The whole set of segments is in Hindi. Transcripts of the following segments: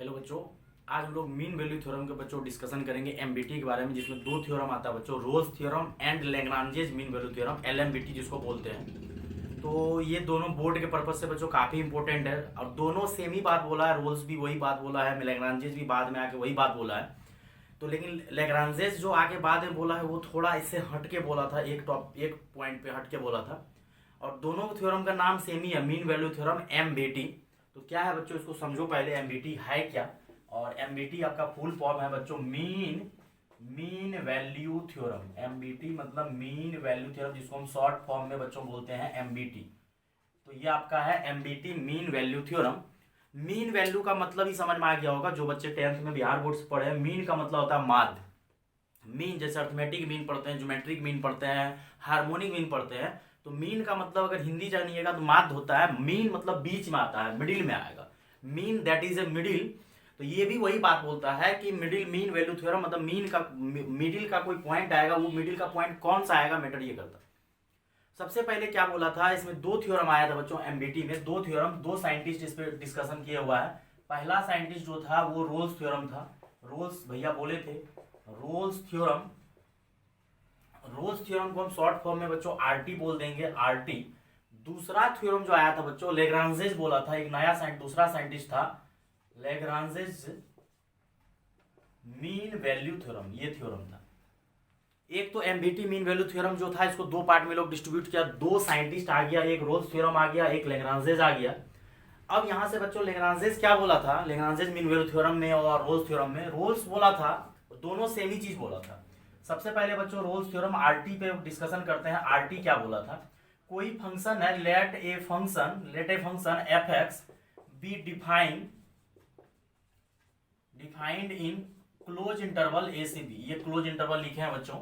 हेलो बच्चों, आज हम लोग मीन वैल्यू थ्योरम के बच्चों डिस्कशन करेंगे एमबीटी के बारे में, जिसमें दो थ्योरम आता है बच्चों, Rolle's theorem and Lagrange's mean value theorem, LMVT जिसको बोलते हैं। तो ये दोनों बोर्ड के पर्पज से बच्चों काफ़ी इंपॉर्टेंट है और दोनों सेम ही बात बोला है। रोल्स भी वही बात बोला है, लैग्रांजेज भी बाद में आके वही बात बोला है। तो लेकिन लैग्रांजेज जो आगे बाद में बोला है वो थोड़ा इससे हट के बोला था, एक पॉइंट पे हट के बोला था। और दोनों थ्योरम का नाम सेम ही है, मीन वैल्यू थ्योरम, एमबीटी। तो क्या है बच्चों, इसको समझो पहले एमबीटी है क्या। और एमबीटी आपका फुल फॉर्म है बच्चों मीन वैल्यू थ्योरम। एमबीटी मतलब मीन वैल्यू थ्योरम, जिसको हम शॉर्ट फॉर्म में बच्चों बोलते हैं एमबीटी। तो ये आपका है MBT mean value theorem. Mean value का मतलब ही समझ में आ गया होगा, जो बच्चे 10th में बिहार बोर्ड से पढ़े हैं। मीन का मतलब होता है माध्य। मीन जैसे अर्थमेटिक मीन पढ़ते हैं, ज्योमेट्रिक मीन पढ़ते हैं, हार्मोनिक मीन पढ़ते हैं। तो मीन का मतलब अगर हिंदी जानिएगा तो माध्य होता है। मीन मतलब बीच में आता है, मिडिल में आएगा। Mean that is a middle. तो ये भी वही बात बोलता है कि मिडिल मीन वैल्यू थ्योरम मतलब मीन का मिडिल का कोई पॉइंट आएगा, वो मिडिल का पॉइंट कौन सा आएगा मैटर ये करता है। सबसे पहले क्या बोला था, इसमें दो थ्योरम आया था बच्चों एमबीटी में। दो थ्योरम, दो साइंटिस्ट इस पे डिस्कशन किया हुआ है। पहला साइंटिस्ट जो था वो रोल्स थ्योरम था। रोल्स भैया बोले थे रोल्स थ्योरम। रोल्स थ्योरम को हम शॉर्ट फॉर्म में बच्चों आरटी बोल देंगे, आरटी। दूसरा थ्योरम जो आया था बच्चों लेग्रांजेज बोला था, एक नया दूसरा साइंटिस्ट था लेग्रांजेज मीन वैल्यू थ्योरम, ये थ्योरम था। एक तो एमबीटी मीन वैल्यू थ्योरम जो था, इसको दो पार्ट में लोग डिस्ट्रीब्यूट किया। दो साइंटिस्ट आ गया, एक रोल्स थ्योरम आ गया, एक लेग्रांजेज आ गया। अब यहां से बच्चों लेग्रांजेज क्या बोला था, लेग्रांजेज मीन वैल्यू थ्योरम में और रोल्स थ्योरम में, रोल्स बोला था, दोनों सेम ही चीज बोला था। सबसे पहले बच्चों रोल्स थ्योरम आरटी पे डिस्कशन करते हैं। आरटी क्या बोला था, कोई फंक्शन है, let a function F x be defined in close interval ए से बी। ये क्लोज इंटरवल लिखे हैं बच्चों।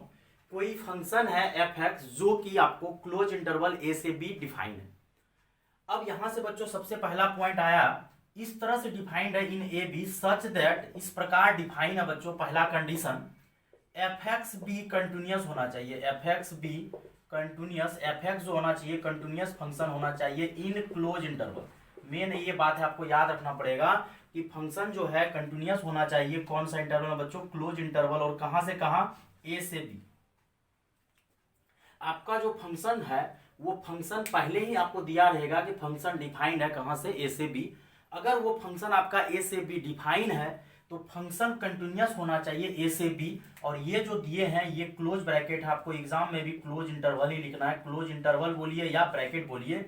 कोई फंक्शन है एफ एक्स जो कि आपको क्लोज इंटरवल ए से बी डिफाइंड है। अब यहां से बच्चों सबसे पहला पॉइंट आया, इस तरह से डिफाइंड है इन ए बी सच दैट, इस प्रकार डिफाइन है बच्चों। पहला condition, F x be continuous होना चाहिए। F x be continuous, F x जो होना चाहिए कंटिन्यूस फंक्शन होना चाहिए इन क्लोज इंटरवल। मेन ये बात है, आपको याद रखना पड़ेगा कि फंक्शन जो है कंटिन्यूस होना चाहिए। कौन सा इंटरवल में बच्चों, क्लोज इंटरवल। और कहां से कहां, ए से बी। आपका जो फंक्शन है वो फंक्शन पहले ही आपको दिया रहेगा कि फंक्शन डिफाइंड है कहां से, ए से बी। अगर वो फंक्शन आपका ए से बी डिफाइन है तो फंक्शन कंटिन्यूस होना चाहिए ए से बी। और ये जो दिए हैं ये क्लोज ब्रैकेट है, आपको एग्जाम में भी क्लोज इंटरवल ही लिखना है। क्लोज इंटरवल बोलिए या ब्रैकेट बोलिए,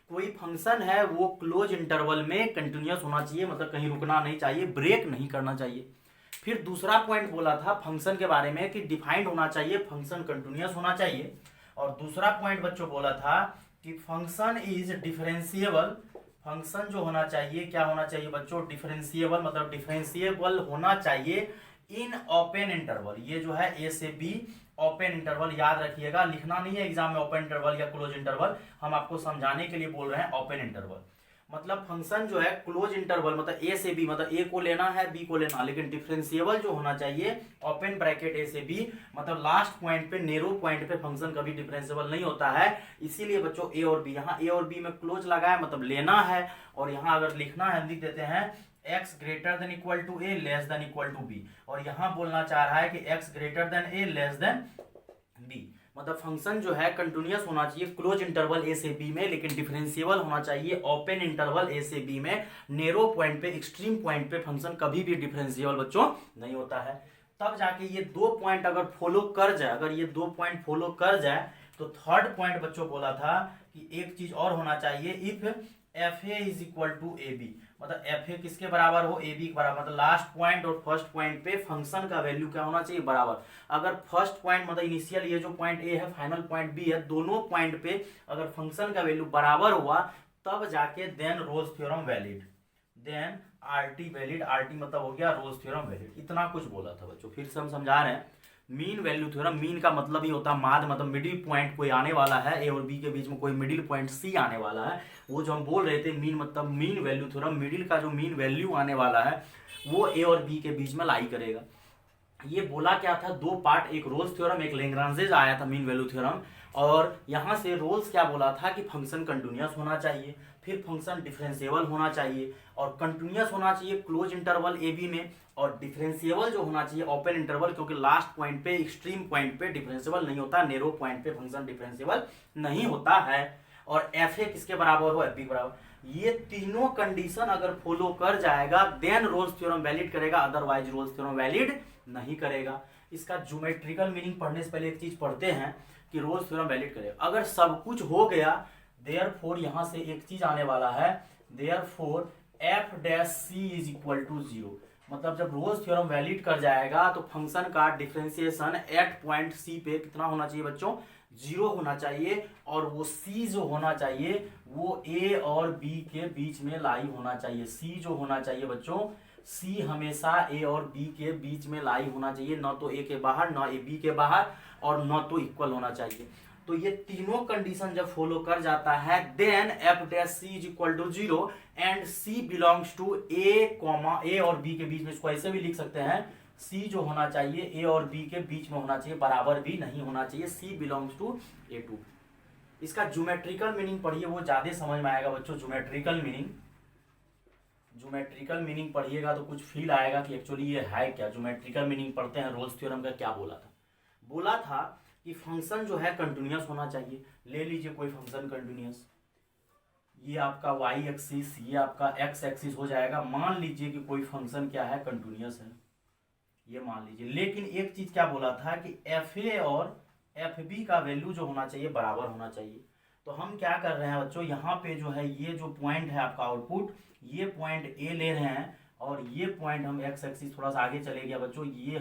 कोई फंक्शन है वो क्लोज इंटरवल में कंटिन्यूस होना चाहिए, मतलब कहीं रुकना नहीं चाहिए, ब्रेक नहीं करना चाहिए। फिर दूसरा पॉइंट बोला था फंक्शन के बारे में कि डिफाइंड होना चाहिए, फंक्शन कंटिन्यूस होना चाहिए। और दूसरा पॉइंट बच्चों बोला था कि फंक्शन इज डिफरेंशिएबल। फंक्शन जो होना चाहिए क्या होना चाहिए बच्चों, डिफरेंशिएबल, मतलब डिफरेंशिएबल होना चाहिए इन ओपन इंटरवल। ये जो है ए से बी ओपन इंटरवल, याद रखिएगा, लिखना नहीं है एग्जाम में ओपन इंटरवल या क्लोज इंटरवल, हम आपको समझाने के लिए बोल रहे हैं ओपन इंटरवल। मतलब फंक्शन जो है क्लोज इंटरवल मतलब ए से बी, मतलब ए को लेना है बी को लेना, लेकिन डिफरेंशिएबल जो होना चाहिए ओपन ब्रैकेट ए से बी, मतलब लास्ट पॉइंट पे, नेरो पॉइंट पे फंक्शन कभी डिफरेंशिएबल नहीं होता है। इसीलिए बच्चों ए और बी, यहाँ ए और बी में क्लोज लगा है मतलब लेना है। और यहाँ अगर लिखना है लिख देते हैं x greater than equal to a less than equal to b. और यहाँ बोलना चाह रहा है कि x greater than a less than b, मतलब फंक्शन जो है कंटिन्यूस होना चाहिए क्लोज इंटरवल ए से बी में, लेकिन डिफरेंशिएबल होना चाहिए ओपन इंटरवल ए से बी में। नेरो पॉइंट पे, एक्सट्रीम पॉइंट पे फंक्शन कभी भी डिफरेंशिएबल बच्चों नहीं होता है। तब जाके ये दो पॉइंट अगर फॉलो कर जाए, अगर ये दो पॉइंट फॉलो कर जाए तो थर्ड पॉइंट बच्चों बोला था कि एक चीज और होना चाहिए, if f a is equal to a b, मतलब एफ ए किसके बराबर हो, ए बी के बराबर। मतलब लास्ट पॉइंट और फर्स्ट पॉइंट पे फंक्शन का वैल्यू क्या होना चाहिए, बराबर। अगर फर्स्ट पॉइंट मतलब इनिशियल ये जो पॉइंट ए है, फाइनल पॉइंट बी है, दोनों पॉइंट पे अगर फंक्शन का वैल्यू बराबर हुआ तब जाके then Rolle's theorem valid, then RT valid. RT मतलब हो गया रोल्स थ्योरम वैलिड। इतना कुछ बोला था बच्चों, फिर से हम समझा रहे हैं। मीन वैल्यू थ्योरम, मीन का मतलब ही होता है माध्य, मतलब मिडिल पॉइंट कोई आने वाला है, ए और बी के बीच में कोई मिडिल पॉइंट सी आने वाला है। वो जो हम बोल रहे थे मीन मतलब मीन वैल्यू थ्योरम, मिडिल का जो मीन वैल्यू आने वाला है वो ए और बी के बीच में लाई करेगा। ये बोला क्या था, दो पार्ट, एक रोल्स थ्योरम एक लेग्रांजेज आया था मीन वैल्यू थ्योरम। और यहां से रोल्स क्या बोला था कि फंक्शन कंटिन्यूस होना चाहिए। फिर फंक्शन डिफरेंशिएबल होना चाहिए और कंटिन्यूअस होना चाहिए क्लोज इंटरवल ए बी में, और डिफरेंशिएबल जो होना चाहिए ओपन इंटरवल, क्योंकि लास्ट पॉइंट पे एक्सट्रीम पॉइंट पे डिफरेंशिएबल नहीं होता, नेरो पॉइंट पे फंक्शन डिफरेंशिएबल नहीं होता है। और एफ ए किसके बराबर हो, एफ बी के बराबर। ये तीनों कंडीशन अगर फॉलो कर जाएगा देन रोल्स थ्योरम वैलिड करेगा, अदरवाइज रोल्स थ्योरम वैलिड नहीं करेगा। इसका ज्योमेट्रिकल मीनिंग पढ़ने से पहले एक चीज पढ़ते हैं कि रोल्स थ्योरम वैलिड करेगा। अगर सब कुछ हो गया देयरफॉर यहां से एक चीज आने वाला है, therefore f dash C is equal to 0। मतलब जब रोल्स थ्योरम वैलिड कर जाएगा तो फंक्शन का डिफरेंशिएशन एट पॉइंट सी पे कितना होना चाहिए बच्चों, 0 होना चाहिए, और वो सी जो होना चाहिए वो ए और बी के बीच में लाई होना चाहिए। सी जो होना चाहिए बच्चों, सी हमेशा ए और बी के बीच में लाई होना चाहिए, न तो ए के बाहर, न ए बी के बाहर, और न तो इक्वल होना चाहिए। तो ये तीनों कंडीशन जब फॉलो कर जाता है then F dash C is equal to 0 and c belongs to a comma, a और बी के बीच में, इसको ऐसे भी लिख सकते हैं, सी जो होना चाहिए ए और बी के बीच में होना चाहिए, बराबर भी नहीं होना चाहिए, सी बिलोंग्स टू ए टू। इसका ज्योमेट्रिकल मीनिंग पढ़िए, वो ज्यादा समझ में आएगा बच्चों। ज्योमेट्रिकल मीनिंग पढ़िएगा तो कुछ फील आएगा कि एक्चुअली ये है क्या। ज्योमेट्रिकल मीनिंग पढ़ते हैं, रोल्स थ्योरम का क्या बोला था कि फंक्शन जो है कंटिन्यूअस होना चाहिए। ले लीजिए कोई फंक्शन कंटिन्यूअस, ये आपका y एक्सिस, ये आपका x एक्सिस हो जाएगा। मान लीजिए कि कोई फंक्शन क्या है, कंटिन्यूअस है, ये मान लीजिए। लेकिन एक चीज क्या बोला था कि एफ ए और एफ बी का वैल्यू जो होना चाहिए बराबर होना चाहिए। तो हम क्या कर रहे हैं बच्चों, यहाँ पे जो है ये जो पॉइंट है आपका आउटपुट, ये पॉइंट ए ले रहे हैं, और ये पॉइंट हम एक्स एक्सिस थोड़ा सा आगे चले गया बच्चों, ये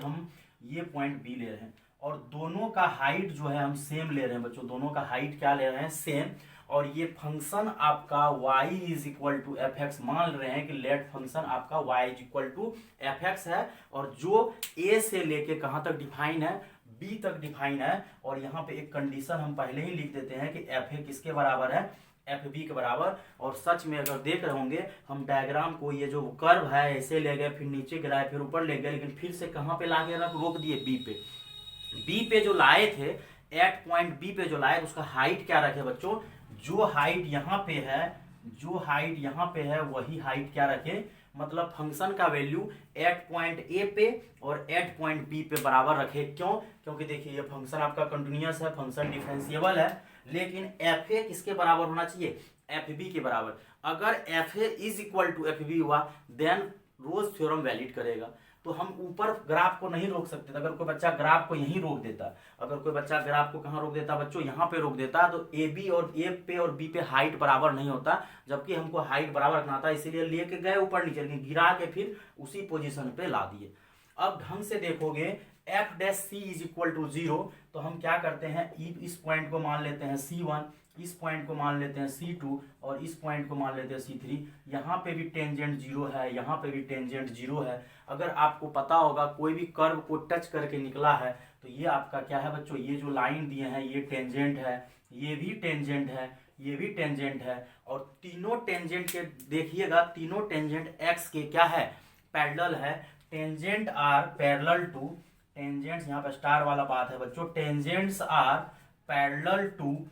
पॉइंट बी ले रहे हैं, और दोनों का हाइट जो है हम सेम ले रहे हैं बच्चों। दोनों का हाइट क्या ले रहे हैं, सेम। और ये फंक्शन आपका y is equal to f x, मान रहे हैं कि लेट फंक्शन आपका y is equal to f x है, और जो a से लेके कहाँ तक डिफाइन है, b तक डिफाइन है। और यहाँ पे एक कंडीशन हम पहले ही लिख देते हैं कि एफ ए किसके बराबर है, एफ बी के बराबर। और सच में अगर देख रहे होंगे हम डायग्राम को, ये जो कर्व है ऐसे ले गए, फिर नीचे गिराए, फिर ऊपर ले गए, लेकिन फिर से कहाँ पे ला के रोक दिए, बी पे जो लाए थे, एट पॉइंट बी पे जो लाए, उसका हाइट क्या रखे बच्चों, जो हाइट यहाँ पे है वही हाइट क्या रखे, मतलब फंक्शन का वैल्यू एट पॉइंट ए पे और एट पॉइंट बी पे बराबर रखे। क्यों, क्योंकि देखिए ये फंक्शन आपका कंटिन्यूअस है, फंक्शन डिफरेंशिएबल है, लेकिन एफ ए किसके बराबर होना चाहिए, एफ बी के बराबर। अगर f a is equal to F b हुआ देन रोल्स थ्योरम वैलिड करेगा। तो हम ऊपर ग्राफ को नहीं रोक सकते। अगर कोई बच्चा ग्राफ को यहीं रोक देता, अगर कोई बच्चा ग्राफ को कहाँ रोक देता बच्चों, यहाँ पे रोक देता, तो ए बी और ए पे और बी पे हाइट बराबर नहीं होता, जबकि हमको हाइट बराबर रखना था, इसीलिए लेके गए ऊपर नीचे, लेकिन गिरा के फिर उसी पोजीशन पे ला दिए। अब ढंग से देखोगे f dash C is equal to 0, तो हम क्या करते हैं, इस पॉइंट को मान लेते हैं C1, इस पॉइंट को मान लेते हैं C2, और इस पॉइंट को मान लेते हैं C3। यहाँ पे भी टेंजेंट 0 है, यहाँ पे भी टेंजेंट 0 है। अगर आपको पता होगा कोई भी कर्व को टच करके निकला है तो ये आपका क्या है बच्चों, ये जो लाइन दिए हैं ये टेंजेंट है, ये भी टेंजेंट है, ये भी टेंजेंट है, और तीनों टेंजेंट के देखिएगा, तीनों टेंजेंट x के क्या है, पैरेलल है। Tangent are parallel to, tangents यहाँ पे स्टार वाला बात है बच्चों, tangents are parallel to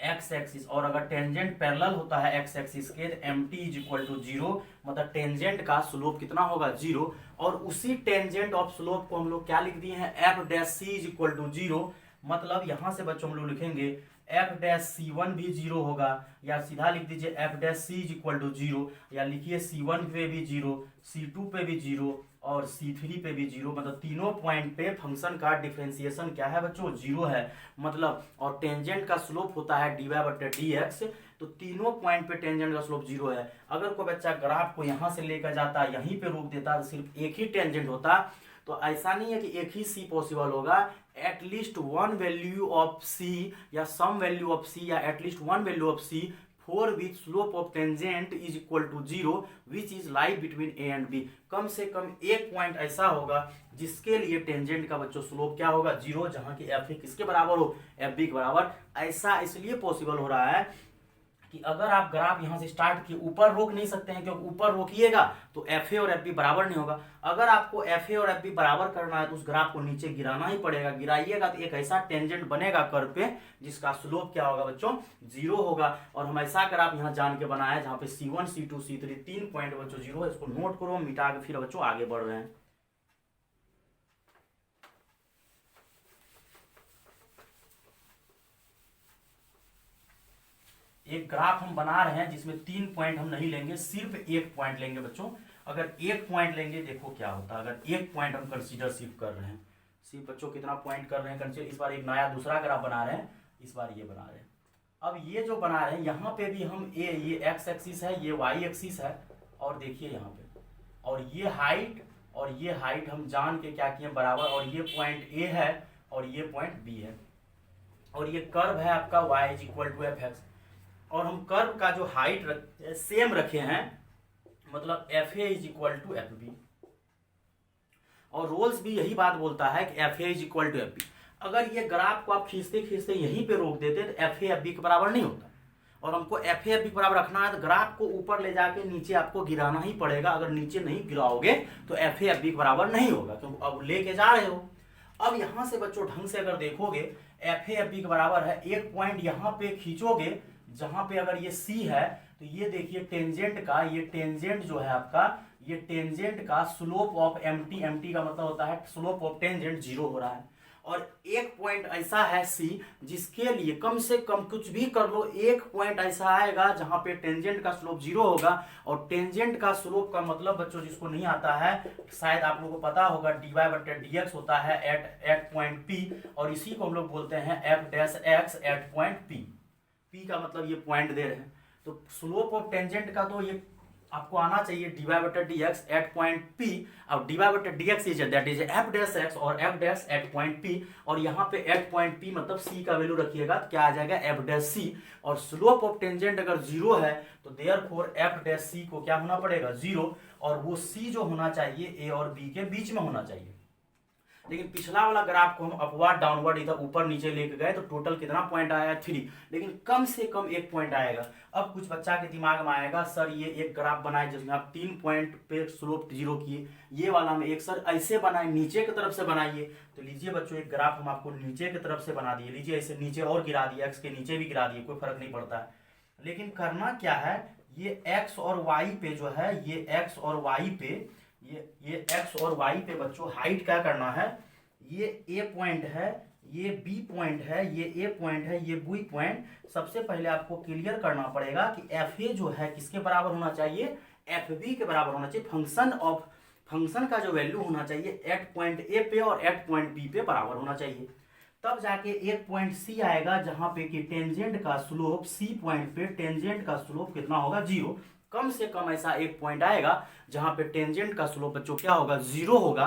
x axis. और अगर टेंजेंट पैरेलल होता है एक्स एक्सिस के, m t is equal to 0, मतलब टेंजेंट का स्लोप कितना होगा, 0। और उसी टेंजेंट ऑफ स्लोप को हम लोग क्या लिख दिए हैं, f dash C is equal to 0। मतलब यहां से बच्चों हम लोग लिखेंगे एफ डैश C1 भी 0 होगा, या सीधा लिख दीजिए f dash C is equal to 0, या लिखिए C1 पे भी 0, C2 पे भी 0 और C3 पे भी 0। मतलब तीनों पॉइंट पे फंक्शन का डिफरेंशिएशन क्या है बच्चों, 0 है। मतलब और टेंजेंट का स्लोप होता है dy/dx, तो तीनों पॉइंट पे टेंजेंट का स्लोप 0 है। अगर कोई बच्चा ग्राफ को यहाँ से लेकर जाता, यहीं पे रोक देता, तो सिर्फ एक ही टेंजेंट होता। तो ऐसा नहीं है कि एक ही सी पॉसिबल होगा, at least one value of C, या सम वैल्यू ऑफ सी, या at least one value of C for which slope of tangent is equal to 0 which is lie between A and B. कम से कम एक पॉइंट ऐसा होगा जिसके लिए टेंजेंट का बच्चों स्लोप क्या होगा, 0, जहां की एफ ए किसके बराबर हो, एफ बी के बराबर। ऐसा इसलिए पॉसिबल हो रहा है कि अगर आप ग्राफ यहाँ से स्टार्ट किए, ऊपर रोक नहीं सकते हैं क्योंकि ऊपर रोकिएगा तो एफ ए और एफ बी बराबर नहीं होगा। अगर आपको एफ ए और एफ बी बराबर करना है तो उस ग्राफ को नीचे गिराना ही पड़ेगा। गिराइएगा तो एक ऐसा टेंजेंट बनेगा कर्व पे जिसका स्लोप क्या होगा बच्चों, 0 होगा। और हम ऐसा ग्राफ यहाँ जान के बनाया जहाँ पे C1 C2 C3 3 पॉइंट बच्चों 0 है। इसको नोट करो, मिटा के फिर बच्चों आगे बढ़ रहे हैं। एक ग्राफ हम बना रहे हैं जिसमें 3 पॉइंट हम नहीं लेंगे, सिर्फ 1 पॉइंट लेंगे बच्चों। अगर 1 पॉइंट लेंगे, देखो क्या होता है अगर 1 पॉइंट हम कंसीडर सिर्फ कर रहे हैं। सिर्फ बच्चों कितना पॉइंट कर रहे हैं कंसीडर, इस बार एक नया दूसरा ग्राफ बना रहे हैं, इस बार ये बना रहे हैं। अब ये जो बना रहे हैं यहाँ पे भी हम ये एक्स एक्सिस है, ये वाई एक्सिस है, और देखिए यहाँ पे, और ये हाइट हम जान के क्या किए बराबर, और ये पॉइंट ए है और ये पॉइंट बी है, और ये कर्व है आपका y is equal to f x. और हम कर्व का जो हाइट सेम रखे हैं, मतलब f a is equal to F b, और रोल्स भी यही बात बोलता है कि f a is equal to F b. अगर ये ग्राफ को आप खींचते खींचते यहीं पे रोक देते तो एफ ए एफ बी के बराबर नहीं होता, और हमको एफ ए एफ बी के बराबर रखना है तो ग्राफ को ऊपर ले जाके नीचे आपको गिराना ही पड़ेगा। अगर नीचे नहीं गिराओगे तो एफ ए एफ बी के बराबर नहीं होगा, क्योंकि अब लेके जा रहे हो। अब यहाँ से बच्चों ढंग से अगर देखोगे, एफ ए एफ बी के बराबर है, एक पॉइंट यहाँ पे खींचोगे जहां पे अगर ये C है तो ये देखिए टेंजेंट का, ये टेंजेंट जो है आपका, ये टेंजेंट का स्लोप ऑफ एमटी, एमटी का मतलब होता है स्लोप ऑफ टेंजेंट 0 हो रहा है। और एक पॉइंट ऐसा है C जिसके लिए कम से कम कुछ भी कर लो, एक पॉइंट ऐसा आएगा जहां पे टेंजेंट का स्लोप 0 होगा। और टेंजेंट का स्लोप का मतलब बच्चों जिसको नहीं आता है, शायद आप लोगों को पता होगा, dy/dx होता है एट पॉइंट P, और इसी को हम लोग बोलते हैं f-x eight point P। P का मतलब ये पॉइंट दे रहे हैं, तो स्लोप ऑफ टेंजेंट का तो ये आपको आना चाहिए dy/dx एट पॉइंट P। अब dy/dx is that is f-x और f' एट पॉइंट P, और यहाँ पे एट पॉइंट P मतलब C का वैल्यू रखिएगा तो क्या आ जाएगा f', और स्लोप ऑफ टेंजेंट अगर 0 है तो देयरफॉर f' को क्या होना पड़ेगा 0, और वो C जो होना चाहिए A और B के बीच में होना चाहिए। लेकिन पिछला वाला ग्राफ को हम अपवर्ड डाउनवर्ड इधर ऊपर नीचे लेके गए तो टोटल कितना पॉइंट आया 3, लेकिन कम से कम 1 पॉइंट आएगा। अब कुछ बच्चा के दिमाग में आएगा, सर ये एक ग्राफ बनाए जिसमें आप 3 पॉइंट पे स्लोप 0 किए, ये वाला में एक सर ऐसे बनाए नीचे की तरफ से बनाइए। तो लीजिए बच्चों, एक ग्राफ हम आपको नीचे की तरफ से बना दिए, लीजिए ऐसे नीचे और गिरा दिया, एक्स के नीचे भी गिरा दिए, कोई फर्क नहीं पड़ता है। लेकिन करना क्या है, ये एक्स और वाई पे जो है, ये एक्स और वाई पे, ये एक्स और वाई पे बच्चों हाइट क्या करना है, ये ए पॉइंट है, ये बी पॉइंट है, ये ए पॉइंट है, ये बी पॉइंट। सबसे पहले आपको क्लियर करना पड़ेगा कि एफ ए जो है किसके बराबर होना चाहिए, एफ बी के बराबर होना चाहिए। फंक्शन का जो वैल्यू होना चाहिए एट पॉइंट ए पे और एट पॉइंट बी पे बराबर होना चाहिए। तब जाके एक पॉइंट सी आएगा जहां पे कि टेंजेंट का स्लोप सी पॉइंट पे टेंजेंट का स्लोप कितना होगा 0। कम से कम ऐसा एक पॉइंट आएगा जहां पे टेंजेंट का स्लोप बच्चों क्या होगा 0 होगा।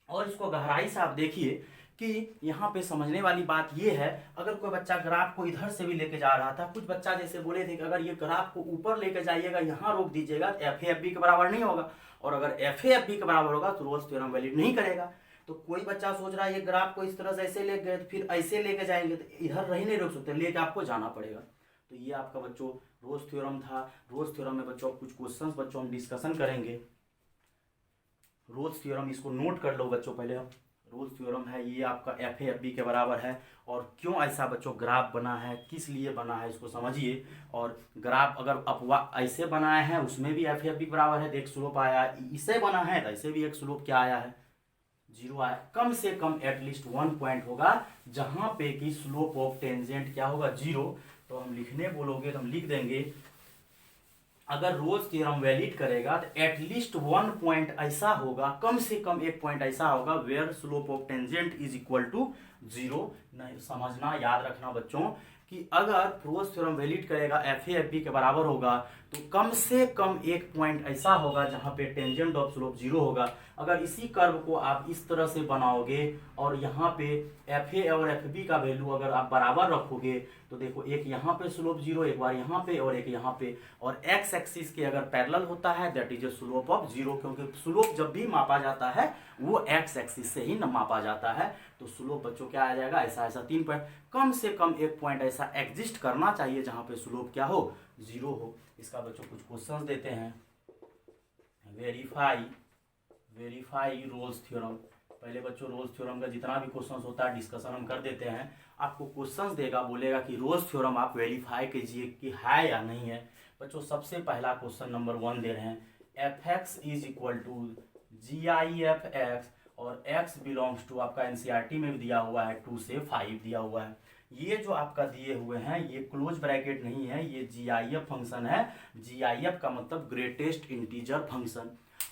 और इसको गहराई से आप देखिए कि यहाँ पे समझने वाली बात ये है, अगर कोई बच्चा ग्राफ को इधर से भी लेके जा रहा था, कुछ बच्चा जैसे बोले थे कि अगर ये ग्राफ को ऊपर लेके जाइएगा, यहाँ रोक दीजिएगा तो एफ ए एफ बी के बराबर नहीं होगा, और अगर एफ ए एफ बी के बराबर होगा तो रोल्स थ्योरम वैलिड नहीं करेगा। तो कोई बच्चा सोच रहा है ये ग्राफ को इस तरह से ऐसे ले गए तो फिर ऐसे लेके जाएंगे तो इधर रही नहीं रोक सकते, लेके आपको जाना पड़ेगा। तो ये आपका बच्चों रोल्स थ्योरम था। रोल्स थ्योरम में बच्चों कुछ क्वेश्चन बच्चों हम डिस्कशन करेंगे। रोल्स थ्योरम इसको नोट कर लो बच्चों पहले। रोल्स थ्योरम है ये आपका एफ ए एफ बी के बराबर है, और क्यों ऐसा बच्चों ग्राफ बना है, किस लिए बना है इसको समझिए। और ग्राफ अगर अपवा ऐसे बनाए हैं उसमें भी एफ ए एफ बी बराबर है, एक स्लोप आया, इसे बना है तो ऐसे भी एक स्लोप क्या आया है 0 आया। कम से कम एटलीस्ट 1 पॉइंट होगा जहां पे कि स्लोप ऑफ टेंजेंट क्या होगा 0। तो हम लिखने बोलोगे तो हम लिख देंगे, अगर रोल्स थ्योरम वैलिड करेगा तो एटलीस्ट 1 पॉइंट ऐसा होगा, कम से कम 1 पॉइंट ऐसा होगा where slope of tangent is equal to 0। नहीं समझना, याद रखना बच्चों कि अगर रोल्स थ्योरम वैलिड करेगा एफ ए एफ बी के बराबर होगा तो कम से कम एक पॉइंट ऐसा होगा जहां पे टेंजेंट ऑफ स्लोप 0 होगा। अगर इसी कर्व को आप इस तरह से बनाओगे और यहाँ पे एफ ए और एफ बी का वैल्यू अगर आप बराबर रखोगे तो देखो एक यहाँ पे स्लोप 0, एक बार यहाँ पे और एक यहाँ पे, और एक्स एक्सिस के अगर पैरेलल होता है that is a slope of 0, क्योंकि स्लोप जब भी मापा जाता है वो एक्स एक्सिस से ही मापा जाता है। तो स्लोप बच्चों क्या आ जाएगा, ऐसा ऐसा 3 पॉइंट, कम से कम एक पॉइंट ऐसा एग्जिस्ट करना चाहिए जहां पे स्लोप क्या हो, 0 हो। इसका बच्चों कुछ क्वेश्चंस देते हैं। Verify Rolle's theorem. पहले बच्चों रोल्स थ्योरम का जितना भी क्वेश्चंस होता है डिस्कशन हम कर देते हैं। आपको क्वेश्चंस देगा, बोलेगा कि रोल्स थ्योरम आप वेरीफाई कीजिए कि है या नहीं है। बच्चों सबसे पहला क्वेश्चन नंबर 1 दे रहे हैं, f x is equal to g i f x और x बिलोंग्स टू आपका एनसीईआरटी में भी दिया हुआ है 2 से 5 दिया हुआ है। ये जो आपका दिए हुए हैं ये क्लोज ब्रैकेट नहीं है, ये जीआईएफ फंक्शन है। जीआईएफ का मतलब ग्रेटेस्ट इंटीजर फंक्शन।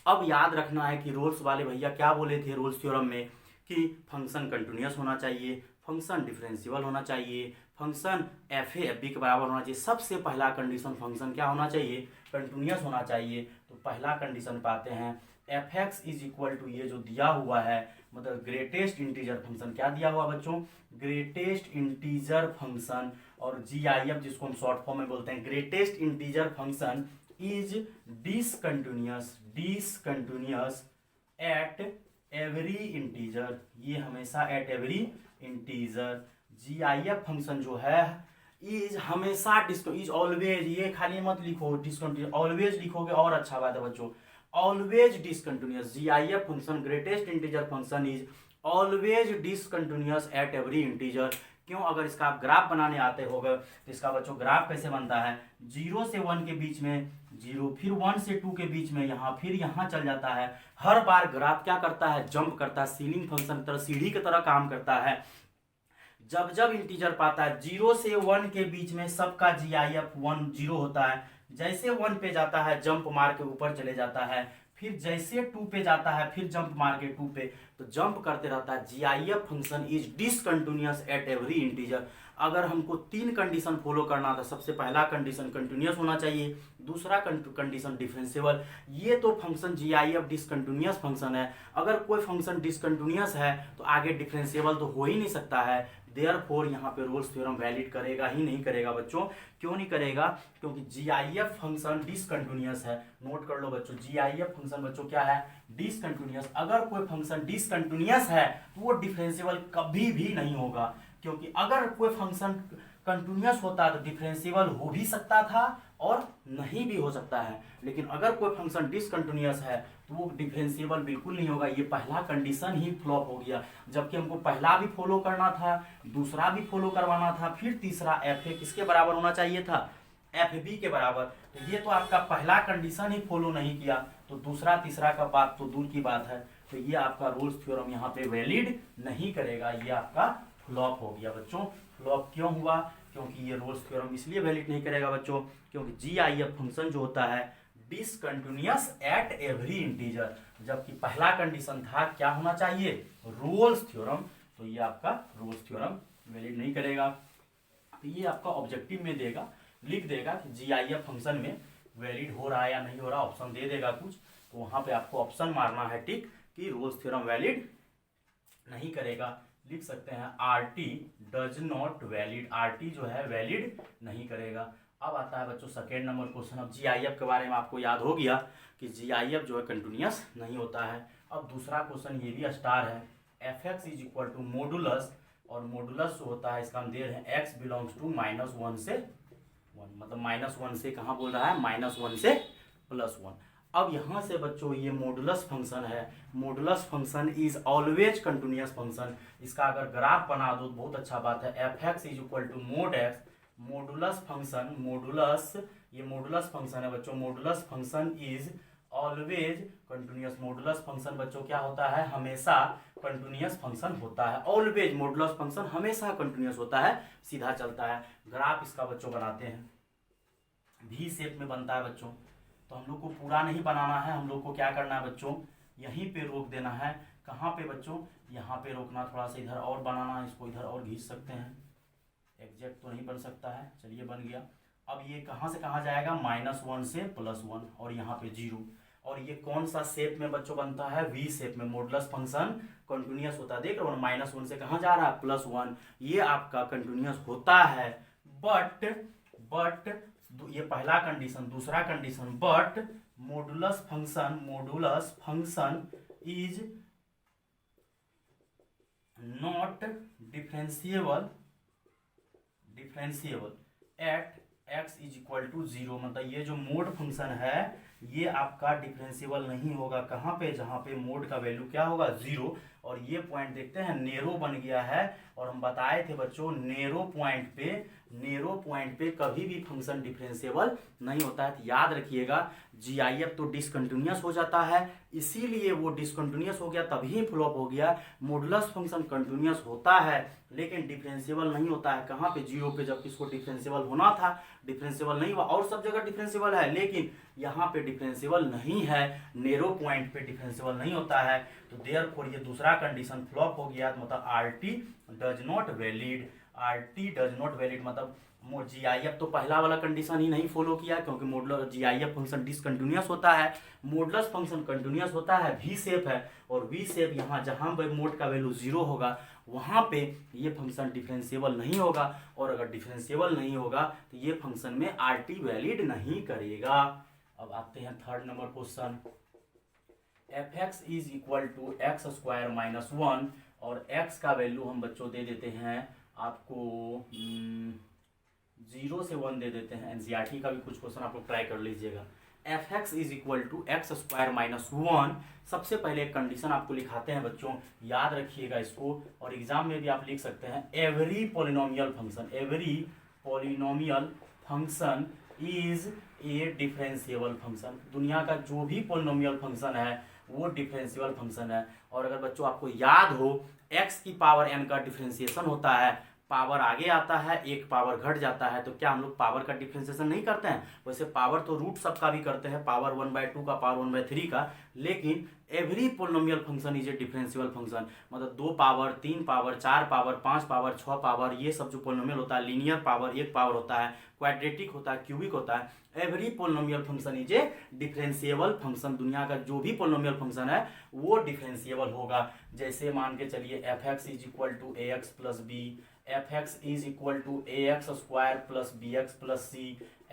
अब याद रखना है कि रोल्स वाले भैया क्या बोले थे रोल्स थ्योरम में कि फंक्शन कंटिन्यूअस होना चाहिए, फंक्शन डिफरेंशिएबल होना चाहिए, function f a F b के बराबर होना चाहिए। सबसे पहला कंडीशन फंक्शन क्या होना चाहिए, कंटिन्यूअस होना चाहिए। तो पहला कंडीशन पाते हैं f x is equal to ये जो दिया हुआ है मतलब ग्रेटेस्ट इंटीजर फंक्शन, क्या दिया हुआ बच्चों, ग्रेटेस्ट इंटीजर फंक्शन, और जी आई एफ जिसको हम शॉर्ट फॉर्म में बोलते हैं greatest integer function is discontinuous at every integer. ये हमेशा at every integer. G i f function जो है इज हमेशा इज ऑलवेज, ये खाली मत लिखो डिसकंटिन्यूअस, ऑलवेज लिखोगे और अच्छा बात है बच्चों, always discontinuous. GIF function greatest integer function is always discontinuous at every integer. क्यों, अगर इसका आप ग्राफ बनाने आते होगा तो इसका बच्चों ग्राफ कैसे बनता है, 0 से 1 के बीच में 0, फिर 1 से 2 के बीच में यहाँ, फिर यहाँ चल जाता है। हर बार ग्राफ क्या करता है, जंप करता है, सीलिंग फंक्शन की तरह, सीढ़ी की तरह काम करता है। जब जब इंटीजर पाता है 0 से 1 के बीच में सबका जीआईएफ 1 0 होता है। जैसे 1 पे जाता है जंप मार के ऊपर चले जाता है, फिर जैसे 2 पे जाता है फिर जंप मार के 2 पे, तो जंप करते रहता है। GIF function is discontinuous at every integer. अगर हमको 3 कंडीशन फॉलो करना था, सबसे पहला कंडीशन कंटिन्यूअस होना चाहिए, दूसरा कंडीशन डिफरेंशिएबल। ये तो फंक्शन जीआईएफ डिसकंटिन्यूअस फंक्शन है। अगर कोई फंक्शन डिसकंटिन्यूअस है तो आगे डिफरेंशिएबल तो हो ही नहीं सकता है। देयरफॉर यहाँ पे रोल्स थ्योरम वैलिड करेगा ही नहीं करेगा बच्चों। क्यों नहीं करेगा, क्योंकि जीआईएफ फंक्शन डिसकंटिन्यूअस है। नोट कर लो बच्चों, जीआईएफ फंक्शन बच्चों क्या है, डिसकंटिन्यूअस। अगर कोई फंक्शन डिसकंटिन्यूअस है तो वो डिफरेंशिएबल कभी भी नहीं होगा, क्योंकि अगर कोई फंक्शन कंटिन्यूअस होता तो डिफरेंशिएबल हो भी सकता था और नहीं भी हो सकता है। लेकिन अगर कोई फंक्शन डिसकंटिन्यूअस है तो वो डिफरेंशिएबल बिल्कुल नहीं होगा। ये पहला कंडीशन ही फ्लॉप हो गया, जबकि हमको पहला भी फॉलो करना था, दूसरा भी फॉलो करवाना था, फिर तीसरा एफ ए किसके बराबर होना चाहिए था, एफ बी के बराबर। तो ये तो आपका पहला कंडीशन ही फॉलो नहीं किया, तो दूसरा तीसरा का बात तो दूर की बात है। तो ये आपका रोल्स थ्योरम यहाँ पे वैलिड नहीं करेगा, ये आपका फ्लॉप हो गया बच्चों। फ्लॉप क्यों हुआ, क्योंकि ये रोल्स थ्योरम इसलिए वैलिड नहीं करेगा बच्चों क्योंकि जीआईएफ फंक्शन जो होता है डिसकंटिन्यूअस एट एवरी इंटीजर, जबकि पहला कंडीशन था क्या होना चाहिए, रोल्स थ्योरम। तो ये आपका रोल्स थ्योरम वैलिड नहीं करेगा। तो ये आपका ऑब्जेक्टिव में देगा, लिख देगा कि जीआईएफ फंक्शन में वैलिड हो रहा है या नहीं हो रहा, ऑप्शन दे देगा कुछ, तो वहां पे आपको ऑप्शन मारना है टिक कि रोल्स थ्योरम वैलिड नहीं करेगा। लिख सकते हैं RT does not valid, RT जो है वैलिड नहीं करेगा। अब आता है बच्चों सेकेंड नंबर क्वेश्चन। अब जीआईएफ के बारे में आपको याद हो गया कि जीआईएफ जो है कंटिन्यूअस नहीं होता है। अब दूसरा क्वेश्चन ये भी स्टार है, f x is equal to modulus, और मॉडुलस जो होता है इसका हम दे रहे हैं एक्स बिलोंग्स टू -1 से 1, मतलब -1 से कहाँ बोल रहा है, -1 से +1। अब यहाँ से बच्चों ये मॉडुलस फंक्शन है, modulus function is always continuous function. इसका अगर ग्राफ बना दो तो बहुत अच्छा बात है। F x is equal to mod x, modulus function, modulus ये मॉडुलस फंक्शन है बच्चों, modulus function is always continuous. Modulus function बच्चों क्या होता है, हमेशा कंटिन्यूअस फंक्शन होता है। ऑलवेज मॉडुलस फंक्शन हमेशा कंटिन्यूअस होता है, सीधा चलता है। ग्राफ इसका बच्चों बनाते हैं, वी शेप में बनता है बच्चों। तो हम लोग को पूरा नहीं बनाना है, हम लोग को क्या करना है बच्चों, यहीं पे रोक देना है। कहाँ पे बच्चों, यहाँ पे रोकना, थोड़ा सा इधर और बनाना है, इसको इधर और खींच सकते हैं। एग्जैक्ट तो नहीं बन सकता है, चलिए बन गया। अब ये कहाँ से कहाँ जाएगा, -1 से +1 और यहाँ पे 0। और ये कौन सा शेप में बच्चों बनता है, वी शेप में। मॉडुलस फंक्शन कंटिन्यूअस होता है, देख रहे हो -1 से कहाँ जा रहा है, +1। ये आपका कंटिन्यूअस होता है। बट ये पहला कंडीशन। दूसरा condition, but modulus function is not differentiable at x is equal to 0। मतलब ये जो मोड फंक्शन है ये आपका डिफरेंशिएबल नहीं होगा। कहाँ पे, जहाँ पे मोड का वैल्यू क्या होगा, 0। और ये पॉइंट देखते हैं नेरो बन गया है। और हम बताए थे बच्चों नेरो पॉइंट पे कभी भी फंक्शन डिफरेंशिएबल नहीं होता है। तो याद रखिएगा जीआईएफ तो डिसकंटिन्यूअस हो जाता है, इसीलिए वो डिसकंटिन्यूअस हो गया, तभी फ्लॉप हो गया। मॉडुलस फंक्शन कंटिन्यूअस होता है लेकिन डिफरेंशिएबल नहीं होता है। कहाँ पे, 0 पे, जबकि इसको डिफरेंशिएबल होना था, डिफरेंशिएबल नहीं हुआ। और सब जगह डिफरेंशिएबल है लेकिन यहाँ पे डिफरेंशिएबल नहीं है, नेरो पॉइंट पे डिफरेंशिएबल नहीं होता है। तो देयरफॉर ये दूसरा कंडीशन फ्लॉप हो गया। मतलब आरटी डज नॉट वैलिड। मतलब जीआईएफ तो पहला वाला कंडीशन ही नहीं फॉलो किया, क्योंकि मॉडुलस जीआईएफ फंक्शन डिसकंटिन्यूअस होता है, मॉडुलस फंक्शन कंटिन्यूअस होता है, वी शेप है। और वी शेप यहाँ जहाँ पे मोड का वैल्यू 0 होगा वहाँ पे ये फंक्शन डिफरेंशिएबल नहीं होगा। और अगर डिफरेंशिएबल नहीं होगा तो ये फंक्शन में आरटी वैलिड नहीं करेगा। अब आते हैं third number question. fx is equal to x² - 1 और x का वैल्यू हम बच्चों दे देते हैं आपको 0 से 1 दे देते हैं। एनसीईआरटी का भी कुछ क्वेश्चन आप लोग ट्राई कर लीजिएगा। fx is equal to x² - 1। सबसे पहले एक कंडीशन आपको लिखाते हैं बच्चों, याद रखिएगा इसको, और एग्जाम में भी आप लिख सकते हैं। Every polynomial function is a differentiable function. दुनिया का जो भी पोलिनोमियल फंक्शन है वो डिफरेंशिएबल फंक्शन है। और अगर बच्चों आपको याद हो x की पावर n का डिफरेंशिएशन होता है, पावर आगे आता है, एक पावर घट जाता है, तो क्या हम लोग पावर का डिफरेंशिएशन नहीं करते हैं? वैसे पावर तो रूट सबका भी करते हैं, पावर 1/2 का, पावर 1/3 का। लेकिन every polynomial function is a differentiable function. मतलब 2 power, 3 power, 4 power, 5 power, 6 power, ये सब जो पोलिनोमियल होता है, लीनियर पावर 1 पावर होता है, क्वाड्रेटिक होता है, क्यूबिक होता है, every polynomial function is a differentiable function. दुनिया का जो भी पोलिनोमियल फंक्शन है वो डिफरेंशिएबल होगा। जैसे मान के चलिए fx is equal to ax plus b, fx is equal to ax² plus bx plus c,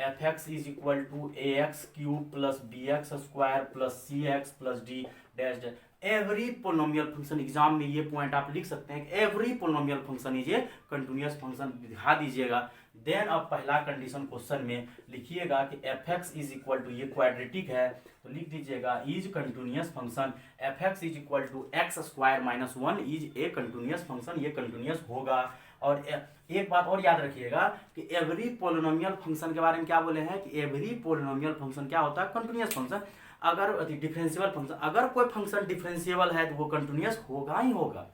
fx is equal to ax³ plus bx² plus cx plus d dash dash. Every polynomial function, exam में ये पॉइंट आप लिख सकते हैं, every polynomial function is a continuous function, दिखा दीजिएगा। देन अब पहला कंडीशन क्वेश्चन में लिखिएगा कि fx इज इक्वल टू, ये क्वाड्रेटिक है तो लिख दीजिएगा is continuous function. fx is equal to x² - 1 is a continuous function, ये कंटिन्यूअस होगा। और एक बात और याद रखिएगा कि एवरी पोलिनोमियल फंक्शन के बारे में क्या बोले हैं कि एवरी पोलिनोमियल फंक्शन क्या होता है, कंटिन्यूअस फंक्शन। अगर डिफरेंशिएबल फंक्शन, अगर कोई फंक्शन डिफरेंशिएबल है तो वो कंटिन्यूअस होगा ही होगा,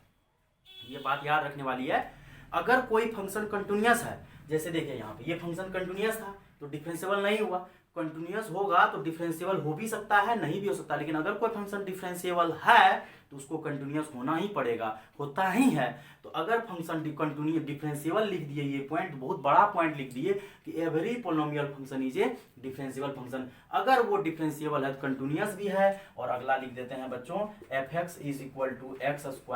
ये बात याद रखने वाली है। अगर कोई फंक्शन कंटिन्यूअस है, जैसे देखिए यहाँ पे ये फंक्शन कंटिन्यूअस था तो डिफरेंशिएबल नहीं हुआ, कंटिन्यूअस होगा तो डिफरेंशिएबल हो भी सकता है, नहीं भी हो सकता। लेकिन अगर कोई फंक्शन डिफरेंशिएबल है तो उसको कंटिन्यूअस होना ही पड़ेगा, होता ही है। तो अगर फंक्शन डिफरेंशिएबल लिख दिए, ये पॉइंट बहुत बड़ा पॉइंट लिख दिए कि every polynomial function is a differentiable function. अगर वो डिफरेंशिएबल है तो कंटिन्यूअस भी है। और अगला लिख देते हैं बच्चों, fx is equal to x² -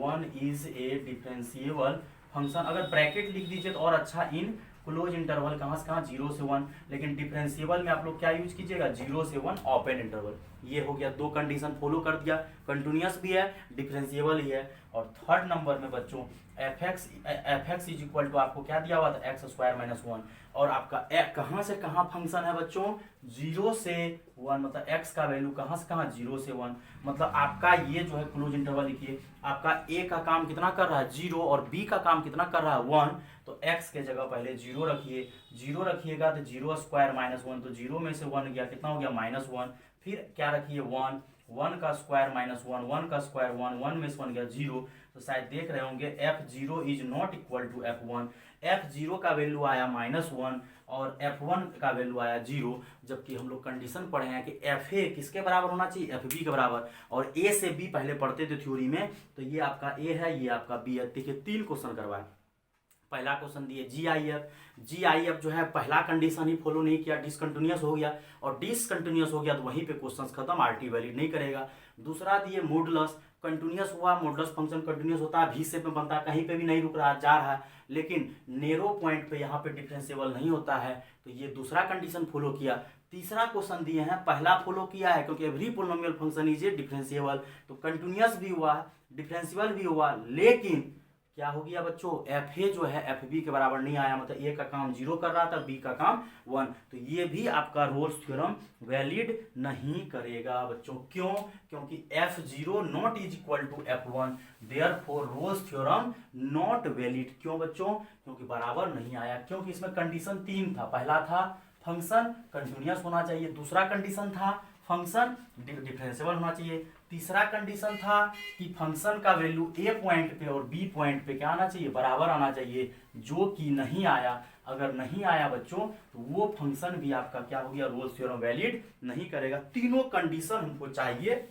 1 is a differentiable function. अगर ब्रैकेट लिख दीजिए तो और अच्छा, इन क्लोज इंटरवल कहाँ से कहाँ, 0 से 1। लेकिन डिफरेंशिएबल में आप लोग क्या यूज कीजिएगा, 0 से 1 ओपन इंटरवल। ये हो गया, 2 कंडीशन फॉलो कर दिया, कंटिन्यूअस भी है, डिफरेंशिएबल ही है। और थर्ड नंबर में बच्चों fx इज इक्वल टू आपको क्या दिया हुआ था, x² - 1। और आपका कहाँ से कहाँ फंक्शन है बच्चों, 0 से 1। मतलब x का वैल्यू कहाँ से कहाँ, 0 से 1। मतलब आपका ये जो है क्लोज इंटरवल लिखिए, आपका a का काम कितना कर रहा है, 0, और b का काम कितना कर रहा है, 1। तो x के जगह पहले 0 रखिए, 0 रखिएगा तो 0² - 1, तो 0 में से 1 गया, कितना हो गया, -1। फिर क्या रखिए, 1, 1 का स्क्वायर - 1, 1 का स्क्वायर 1, 1 में से 1 गया 0। तो शायद देख रहे होंगे f0 is not equal to f1। f0 का वैल्यू आया -1 और f1 का वैल्यू आया 0। जबकि हम लोग कंडीशन पढ़े हैं कि fa किसके बराबर होना चाहिए, fb के बराबर। और a से b पहले पढ़ते थे थ्योरी में, तो ये आपका a है, ये आपका b है। देखिए 3 क्वेश्चन करवाए, पहला क्वेश्चन दिए GIF जो है पहला कंडीशन ही फॉलो नहीं किया, डिसकंटिन्यूअस हो गया, और डिसकंटिन्यूअस हो गया तो वहीं पे क्वेश्चन खत्म, RT वैलिड नहीं करेगा। दूसरा दिए मॉडुलस, कंटिन्यूअस हुआ, मॉडुलस फंक्शन कंटिन्यूअस होता है, V शेप में बनता है, कहीं पे भी नहीं रुक रहा जा रहा है, लेकिन नेरो पॉइंट पे यहाँ पे डिफरेंशिएबल नहीं होता है, तो ये दूसरा कंडीशन फॉलो किया। तीसरा क्वेश्चन दिए हैं, पहला फॉलो किया है क्योंकि every polynomial function is a differentiable, तो कंटिन्यूअस भी हुआ, डिफरेंशिएबल भी हुआ, लेकिन क्या हो गया बच्चों, FA जो है FB के बराबर नहीं आया, मतलब A का काम 0 कर रहा था, B का काम 1, तो ये भी आपका रोल्स थ्योरम वैलिड नहीं करेगा बच्चों। क्यों? क्योंकि F0 not is equal to F1, therefore Rolle's theorem not valid. क्यों बच्चों? क्योंकि बराबर नहीं आया, क्योंकि इसमें कंडीशन 3 था। पहला था फंक्शन कंटिन्यूअस होना चाहिए, दूसरा कंडीशन था फंक्शन डिफरेंशिएबल होना चाहिए, तीसरा कंडीशन था कि फंक्शन का वैल्यू A पॉइंट पे और B पॉइंट पे क्या आना चाहिए, बराबर आना चाहिए, जो कि नहीं आया। अगर नहीं आया बच्चों तो वो फंक्शन भी आपका क्या हो गया, रोल्स थ्योरम वैलिड नहीं करेगा। तीनों कंडीशन हमको चाहिए,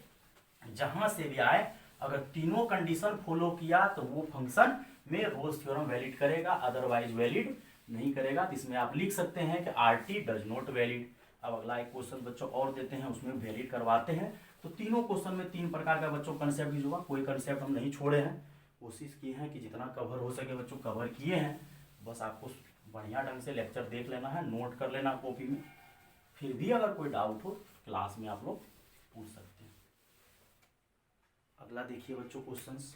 जहां से भी आए, अगर तीनों कंडीशन फॉलो किया तो वो फंक्शन में रोल्स थ्योरम वैलिड करेगा, अदरवाइज वैलिड नहीं करेगा। तो इसमें आप लिख सकते हैं कि RT डज नॉट वैलिड। अब अगला एक क्वेश्चन बच्चों और देते हैं, उसमें वैलिड करवाते हैं। तो तीनों क्वेश्चन में 3 प्रकार का बच्चों कंसेप्ट यूज होगा, कोई कंसेप्ट हम नहीं छोड़े हैं, कोशिश की है कि जितना कवर हो सके बच्चों कवर किए हैं। बस आपको बढ़िया ढंग से लेक्चर देख लेना है, नोट कर लेना कॉपी में, फिर भी अगर कोई डाउट हो क्लास में आप लोग पूछ सकते हैं। अगला देखिए बच्चों क्वेश्चंस,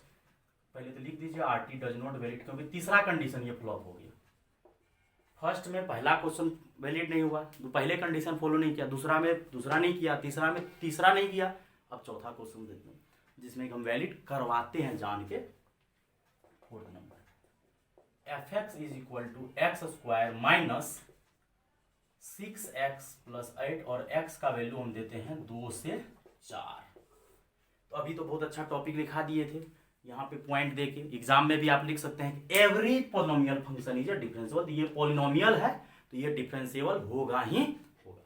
पहले तो लिख दीजिए RT डज नॉट वैलिड, क्योंकि तीसरा कंडीशन ये फ्लॉप हो गया। फर्स्ट में पहला क्वेश्चन वैलिड नहीं हुआ, तो पहले कंडीशन फॉलो नहीं किया, दूसरा में दूसरा नहीं किया, तीसरा में तीसरा नहीं किया। अब चौथा क्वेश्चन देखते हैं जिसमें हम वैलिड करवाते हैं जान के। 4th number, fx is equal to x square minus 6x plus 8, और x का वैल्यू हम देते हैं 2 से 4। तो अभी तो बहुत अच्छा टॉपिक लिखा दिए थे, यहाँ पे पॉइंट देके एग्जाम में भी आप लिख सकते हैं कि every polynomial function is differentiable. ये पॉलिनोमियल है तो ये डिफरेंशिएबल होगा ही होगा,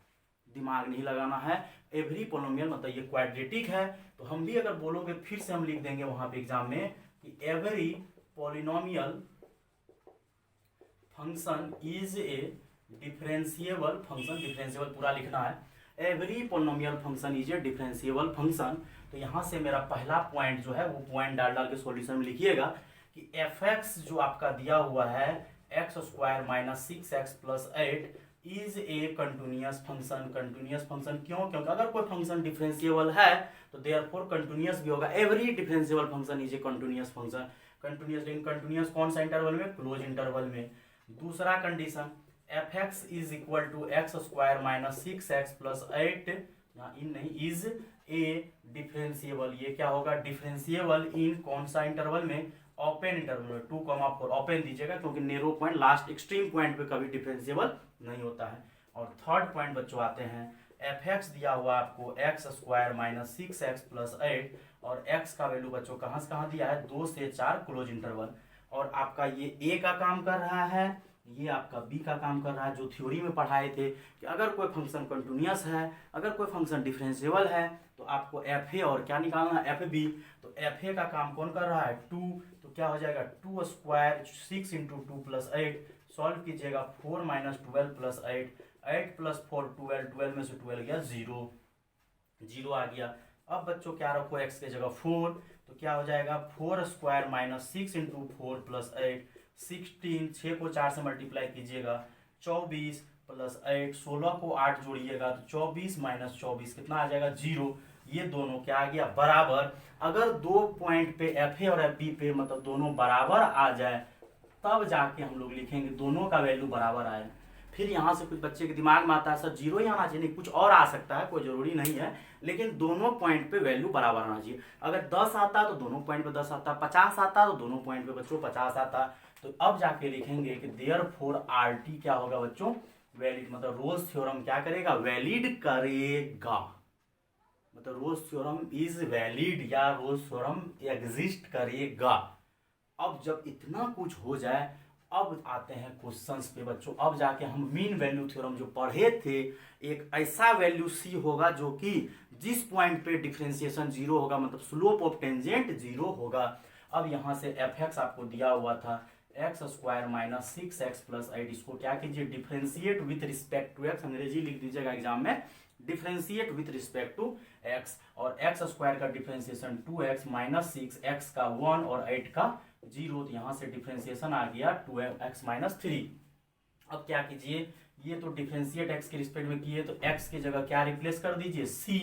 दिमाग नहीं लगाना है। एवरी पोलिनोमियल मतलब ये क्वाड्रेटिक है, तो हम भी अगर बोलोगे फिर से हम लिख देंगे वहां पे एग्जाम में कि every polynomial function is a differentiable function, differentiable पूरा लिखना है, every polynomial function is a differentiable function. तो यहां से मेरा पहला पॉइंट जो है वो पॉइंट डाल के सॉल्यूशन में लिखिएगा कि fx जो आपका दिया हुआ है X square minus 6x plus 8 is a continuous function. Continuous function क्यों? क्योंकि अगर कोई फंक्शन डिफरेंशिएबल है तो देयरफॉर कंटिन्यूअस भी होगा। Every differentiable function is a continuous function. Continuous, लेकिन कंटिन्यूअस कौन सा इंटरवल में? क्लोज इंटरवल में। दूसरा condition fx is equal to x square minus 6x plus 8, यहाँ इन नहीं, इज ए डिफरेंशिएबल। ये क्या होगा? डिफरेंशिएबल इन कौन सा इंटरवल में? ओपन इंटरवल में। 2,4 ओपन दीजिएगा, क्योंकि narrow point last extreme point पे कभी डिफरेंशिएबल नहीं होता है। और थर्ड पॉइंट बच्चों आते हैं, fx दिया हुआ आपको x square minus 6x plus 8, और x का वैल्यू बच्चों कहाँ से कहाँ दिया है? 2 से 4 क्लोज इंटरवल। और आपका ये a का काम कर रहा है, ये आपका b का काम कर रहा है। जो थ्योरी में पढ़ाए थे कि अगर कोई फंक्शन कंटिन्यूअस है, अगर कोई फंक्शन डिफरेंशिएबल है, तो आपको fa और क्या निकालना है? fb। तो fa का काम कौन कर रहा है? 2, तो क्या हो जाएगा? 2 स्क्वायर 6 इंटू 2 प्लस 8, सॉल्व कीजिएगा 4 माइनस 12 प्लस 8, 8 प्लस 4 12, 12 में से 12 गया 0, 0 आ गया। अब बच्चों क्या रखो? x के जगह 4, तो क्या हो जाएगा? 4 स्क्वायर माइनस 6 इंटू 4 प्लस 8, 16, 6 को 4 से मल्टीप्लाई कीजिएगा 24 प्लस 8, 16 को 8 जोड़िएगा तो 24 माइनस 24 कितना आ जाएगा? 0। ये दोनों क्या आ गया? बराबर। अगर 2 पॉइंट पे fa और fb पे मतलब दोनों बराबर आ जाए तब जाके हम लोग लिखेंगे दोनों का वैल्यू बराबर आए। फिर यहाँ से कुछ बच्चे के दिमाग में आता है सर 0 ही आना चाहिए, नहीं कुछ और आ सकता है, कोई जरूरी नहीं है, लेकिन दोनों पॉइंट पे वैल्यू बराबर आना चाहिए। अगर 10 आता तो दोनों पॉइंट पे 10 आता, 50 आता तो दोनों पॉइंट पे बच्चों 50 आता। तो अब जाके लिखेंगे कि देयरफॉर RT क्या होगा बच्चों? वैलिड। मतलब रोल्स थ्योरम क्या करेगा? वैलिड करेगा। मतलब रोल्स थ्योरम इज वैलिड या रोल्स थ्योरम एग्जिस्ट करेगा। अब जब इतना कुछ हो जाए, अब आते हैं क्वेश्चंस पे बच्चों। अब जाके हम मीन वैल्यू थ्योरम जो पढ़े थे, एक ऐसा वैल्यू C होगा जो कि जिस पॉइंट पे डिफरेंशिएशन 0 होगा, मतलब स्लोप ऑफ टेंजेंट 0 होगा। अब यहाँ से fx आपको दिया हुआ था x square minus 6x plus 8, इसको क्या कीजिए differentiate with respect to x, अंग्रेजी लिख दीजिएगा एग्जाम में, differentiate with respect to x, और एक्स स्क्वायर का डिफ्रेंशिएशन 2x माइनस 6x का 1 और 8 का 0, तो यहाँ से डिफ्रेंशिएशन आ गया 2x माइनस 3। अब क्या कीजिए, ये तो डिफ्रेंशिएट x के रिस्पेक्ट में किए तो x की जगह क्या रिप्लेस कर दीजिए c,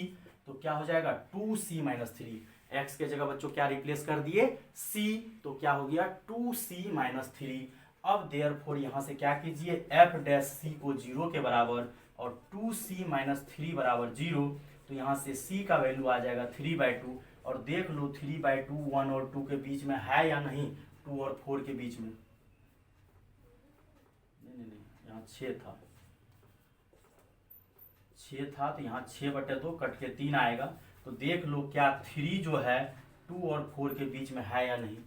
तो क्या हो जाएगा 2c माइनस 3, x के जगह बच्चों क्या रिप्लेस कर दिए c, तो क्या हो गया 2c माइनस 3। अब देयरफॉर यहाँ से क्या कीजिए f डैश c को 0 के बराबर और 2c माइनस 3 बराबर 0, तो यहाँ से c का वैल्यू आ जाएगा 3/2, और देख लो 3/2 1 और 2 के बीच में है या नहीं, 2 और 4 के बीच में, नहीं, यहाँ 6 था, 6 था, तो यहाँ 6/2 कट के 3 आएगा, तो देख लो क्या 3 जो है 2 और 4 के बीच में है या नहीं,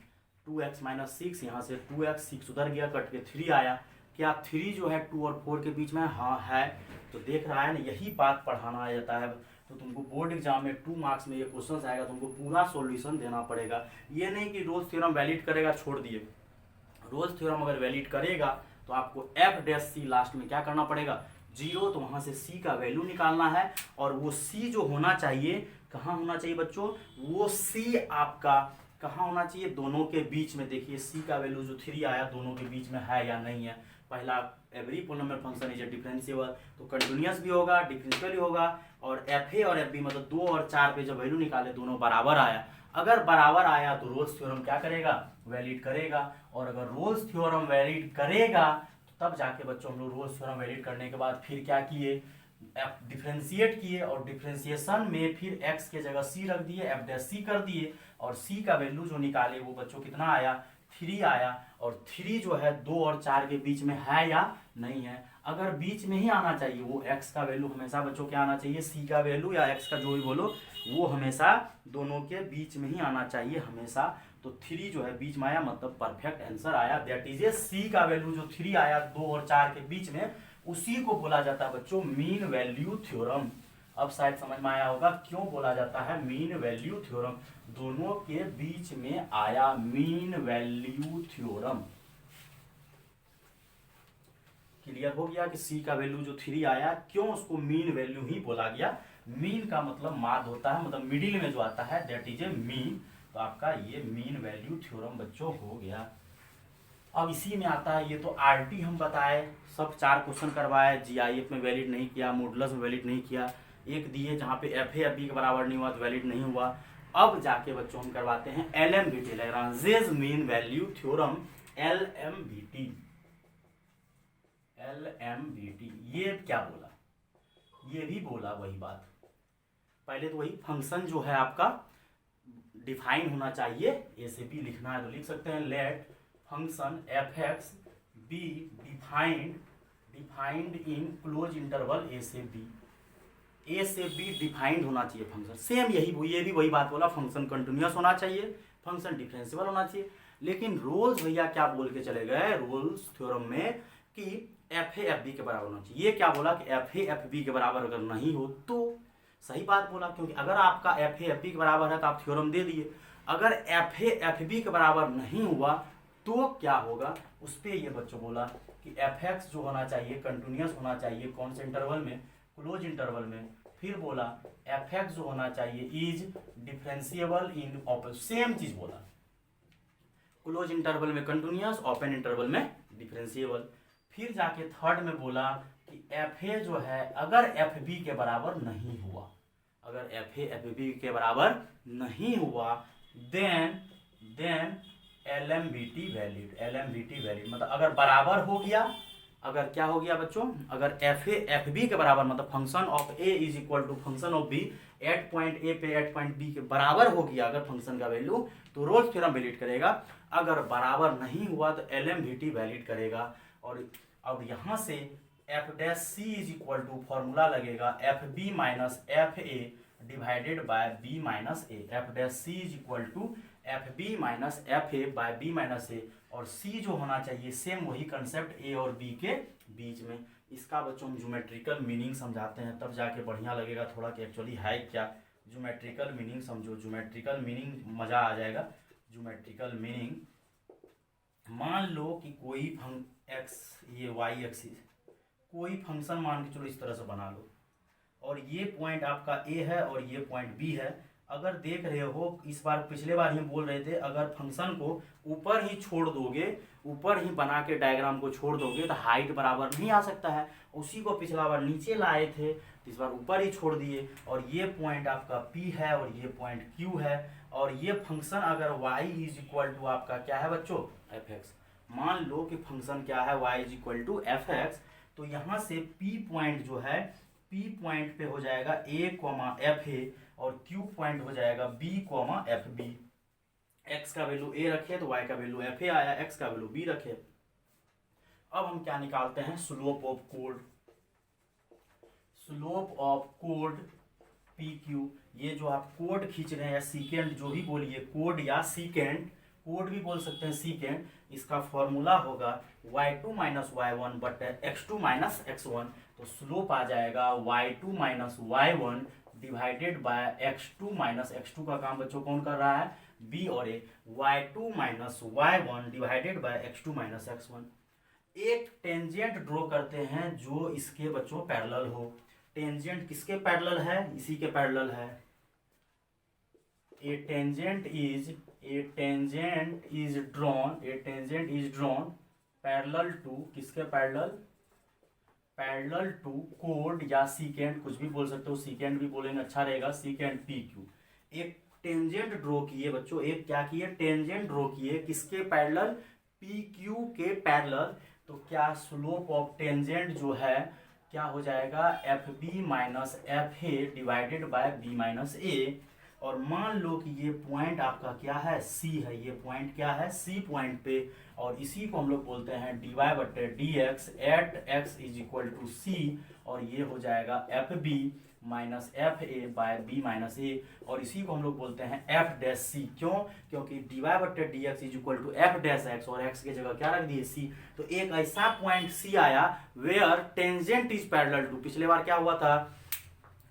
2x माइनस 6, यहाँ से 2x 6 उधर गया कट के 3 आया, क्या 3 जो है 2 और 4 के बीच में, हाँ है, तो देख रहा है ना, यही बात पढ़ाना आ जाता है। तो तुमको बोर्ड एग्जाम में 2 मार्क्स में ये क्वेश्चन आएगा, तुमको पूरा सॉल्यूशन देना पड़ेगा, ये नहीं कि रोज थ्योरम वैलिड करेगा छोड़ दिए, रोज थ्योरम अगर वैलिड करेगा तो आपको एफ डैश सी लास्ट में क्या करना पड़ेगा 0, तो वहां से c का वैल्यू निकालना है, और वो c जो होना चाहिए कहाँ होना चाहिए बच्चों, वो c आपका कहाँ होना चाहिए, दोनों के बीच में। देखिए c का वैल्यू जो 3 आया दोनों के बीच में है या नहीं है, पहला every polynomial function is a differentiable, तो कंटिन्यूअस भी होगा डिफरेंशियल भी होगा, और एफ ए और एफ बी मतलब 2 और 4 पे जब वैल्यू निकाले दोनों बराबर आया, अगर बराबर आया तो रोल्स थ्योरम क्या करेगा वैलिड करेगा, और अगर रोल्स थ्योरम वैलिड करेगा तो तब जाके बच्चों हम लोग रोल्स थ्योरम वैलिड करने के बाद फिर क्या किए डिफ्रेंशिएट किए, और डिफ्रेंशिएशन में फिर x के जगह c रख दिए, एफ डैश सी कर दिए, और c का वैल्यू जो निकाले वो बच्चों कितना आया 3 आया, और 3 जो है 2 और 4 के बीच में है या नहीं है, अगर बीच में ही आना चाहिए वो x का वैल्यू हमेशा बच्चों क्या आना चाहिए, c का वैल्यू या x का जो भी बोलो वो हमेशा दोनों के बीच में ही आना चाहिए हमेशा, तो 3 जो है बीच में आया मतलब परफेक्ट आंसर आया, दैट इज ए c का वैल्यू जो 3 आया 2 और 4 के बीच में, उसी को बोला जाता है बच्चों मीन वैल्यू थ्योरम। अब शायद समझ में आया होगा क्यों बोला जाता है मीन वैल्यू थ्योरम, दोनों के बीच में आया मीन वैल्यू थ्योरम। क्लियर हो गया कि c का वैल्यू जो 3 आया क्यों उसको मीन वैल्यू ही बोला गया, मीन का मतलब माध्य होता है, मतलब मिडिल में जो आता है दैट इज ए मीन, तो आपका ये मीन वैल्यू थ्योरम बच्चों हो गया। अब इसी में आता है ये तो आरटी हम बताए, सब 4 क्वेश्चन करवाए, जीआईएफ में वैलिड नहीं किया, मॉडुलस में वैलिड नहीं किया, एक दिए जहाँ पे एफ ए एफ बी के बराबर नहीं हुआ तो वैलिड नहीं हुआ। अब जाके बच्चों हम करवाते हैं एलएमवीटी लैग्रांजेस मीन वैल्यू थ्योरम, एलएमवीटी। एलएमवीटी ये क्या बोला, ये भी बोला वही बात, पहले तो वही फंक्शन जो है आपका डिफाइन होना चाहिए, ए से बी लिखना है तो लिख सकते हैं, let function F x be defined in close interval ए से बी, ए से बी डिफाइंड होना चाहिए फंक्शन, सेम यही ये भी वही बात बोला, फंक्शन कंटिन्यूअस होना चाहिए, फंक्शन डिफरेंशिएबल होना चाहिए, लेकिन रोल्स भैया क्या बोल के चले गए रोल्स थ्योरम में कि एफ ए एफ बी के बराबर होना चाहिए, ये क्या बोला कि एफ ए एफ बी के बराबर अगर नहीं हो तो सही बात बोला, क्योंकि अगर आपका एफ ए एफ बी के बराबर है तो आप थ्योरम दे दिए, अगर एफ ए एफ बी के बराबर नहीं हुआ तो क्या होगा, उस पर ये बच्चों बोला कि एफ एक्स जो होना चाहिए कंटिन्यूअस होना चाहिए, कौन से इंटरवल में, क्लोज इंटरवल में, फिर बोला एफ एक्स जो होना चाहिए is differentiable in open, same चीज बोला, क्लोज इंटरवल में कंटिन्यूअस, ओपन इंटरवल में डिफरेंशिएबल, फिर जाके थर्ड में बोला कि एफ ए जो है अगर एफ बी के बराबर नहीं हुआ, अगर एफ ए एफ बी के बराबर नहीं हुआ देन एलएमवीटी वैलिड, एलएमवीटी वैलिड मतलब अगर बराबर हो गया, अगर क्या हो गया बच्चों, अगर एफ ए एफ बी के बराबर मतलब function of a is equal to function of b at point a पे एट पॉइंट बी के बराबर हो गया अगर फंक्शन का वैल्यू, तो रोल्स थ्योरम वैलिड करेगा, अगर बराबर नहीं हुआ तो एलएमवीटी वैलिड करेगा। और अब यहां से F dash C is equal to formula लगेगा F B minus F A divided by B minus A, F dash C is equal to F B minus F A by B minus A, और सी जो होना चाहिए सेम वही कंसेप्ट ए और बी के बीच में। इसका बच्चों हम ज्योमेट्रिकल मीनिंग समझाते हैं तब जाके बढ़िया लगेगा थोड़ा कि एक्चुअली है क्या, ज्योमेट्रिकल मीनिंग समझो, ज्योमेट्रिकल मीनिंग मजा आ जाएगा। ज्योमेट्रिकल मीनिंग मान लो कि कोई एक्स, ये वाई एक्सिस, कोई फंक्शन मान के चलो इस तरह से बना लो, और ये पॉइंट आपका ए है और ये पॉइंट बी है। अगर देख रहे हो, इस बार पिछले बार ही बोल रहे थे, अगर फंक्शन को ऊपर ही छोड़ दोगे, ऊपर ही बना के डायग्राम को छोड़ दोगे तो हाइट बराबर नहीं आ सकता है। उसी को पिछला बार नीचे लाए थे तो इस बार ऊपर ही छोड़ दिए, और ये पॉइंट आपका P है और ये पॉइंट Q है। और ये फंक्शन अगर y इज इक्वल टू आपका क्या है बच्चों, fx। मान लो कि फंक्शन क्या है, y is equal to fx, तो यहाँ से P पॉइंट जो है, P पॉइंट पे हो जाएगा a कॉमा एफ ए, और Q पॉइंट हो जाएगा b comma F B. x का वैल्यू a रखे तो y का वैल्यू एफ ए आया, x का वैल्यू b रखे। अब हम क्या निकालते हैं, slope of code. Slope of code P Q, ये जो आप कोड खींच रहे हैं या सीकेंड जो भी बोलिए, कोड या सीकेंड, कोड भी बोल सकते हैं सीकेंड, इसका फॉर्मूला होगा y2 minus y1 but x2 minus x1। तो स्लोप आ जाएगा y2 minus y1 divided by x2 minus x2 का काम बच्चों कौन कर रहा है, b और a। y2 minus y1 divided by x2 minus x1। एक टेंजेंट ड्रॉ करते हैं जो इसके बच्चों पैरेलल हो। टेंजेंट किसके पैरेलल है, इसी के पैरेलल है। A tangent is drawn parallel to, किसके पैरेलल, पैरेलल टू कोड या सीकेंड, कुछ भी बोल सकते हो, सीकेंड भी बोलेंगे अच्छा रहेगा, सीकेंड पी क्यू। एक टेंजेंट ड्रॉ किए बच्चों, एक क्या किए, टेंजेंट ड्रॉ किए, किसके पैरेलल, पी क्यू के पैरेलल। तो क्या स्लोप ऑफ टेंजेंट जो है क्या हो जाएगा, F B minus F A divided by B minus A. और मान लो कि ये पॉइंट आपका क्या है, सी है, ये पॉइंट क्या है, सी पॉइंट पे, और इसी को हम लोग बोलते हैं डी वाई बटे D X at X is equal to C, और ये हो जाएगा F B minus F A by B minus A, और इसी को हम लोग बोलते हैं एफ डैश सी। क्यों, क्योंकि डी वाई बटे D X is equal to F dash X, और एक्स की जगह क्या रख दिए, सी। तो एक ऐसा पॉइंट सी आया where tangent is parallel to, पिछले बार क्या हुआ था,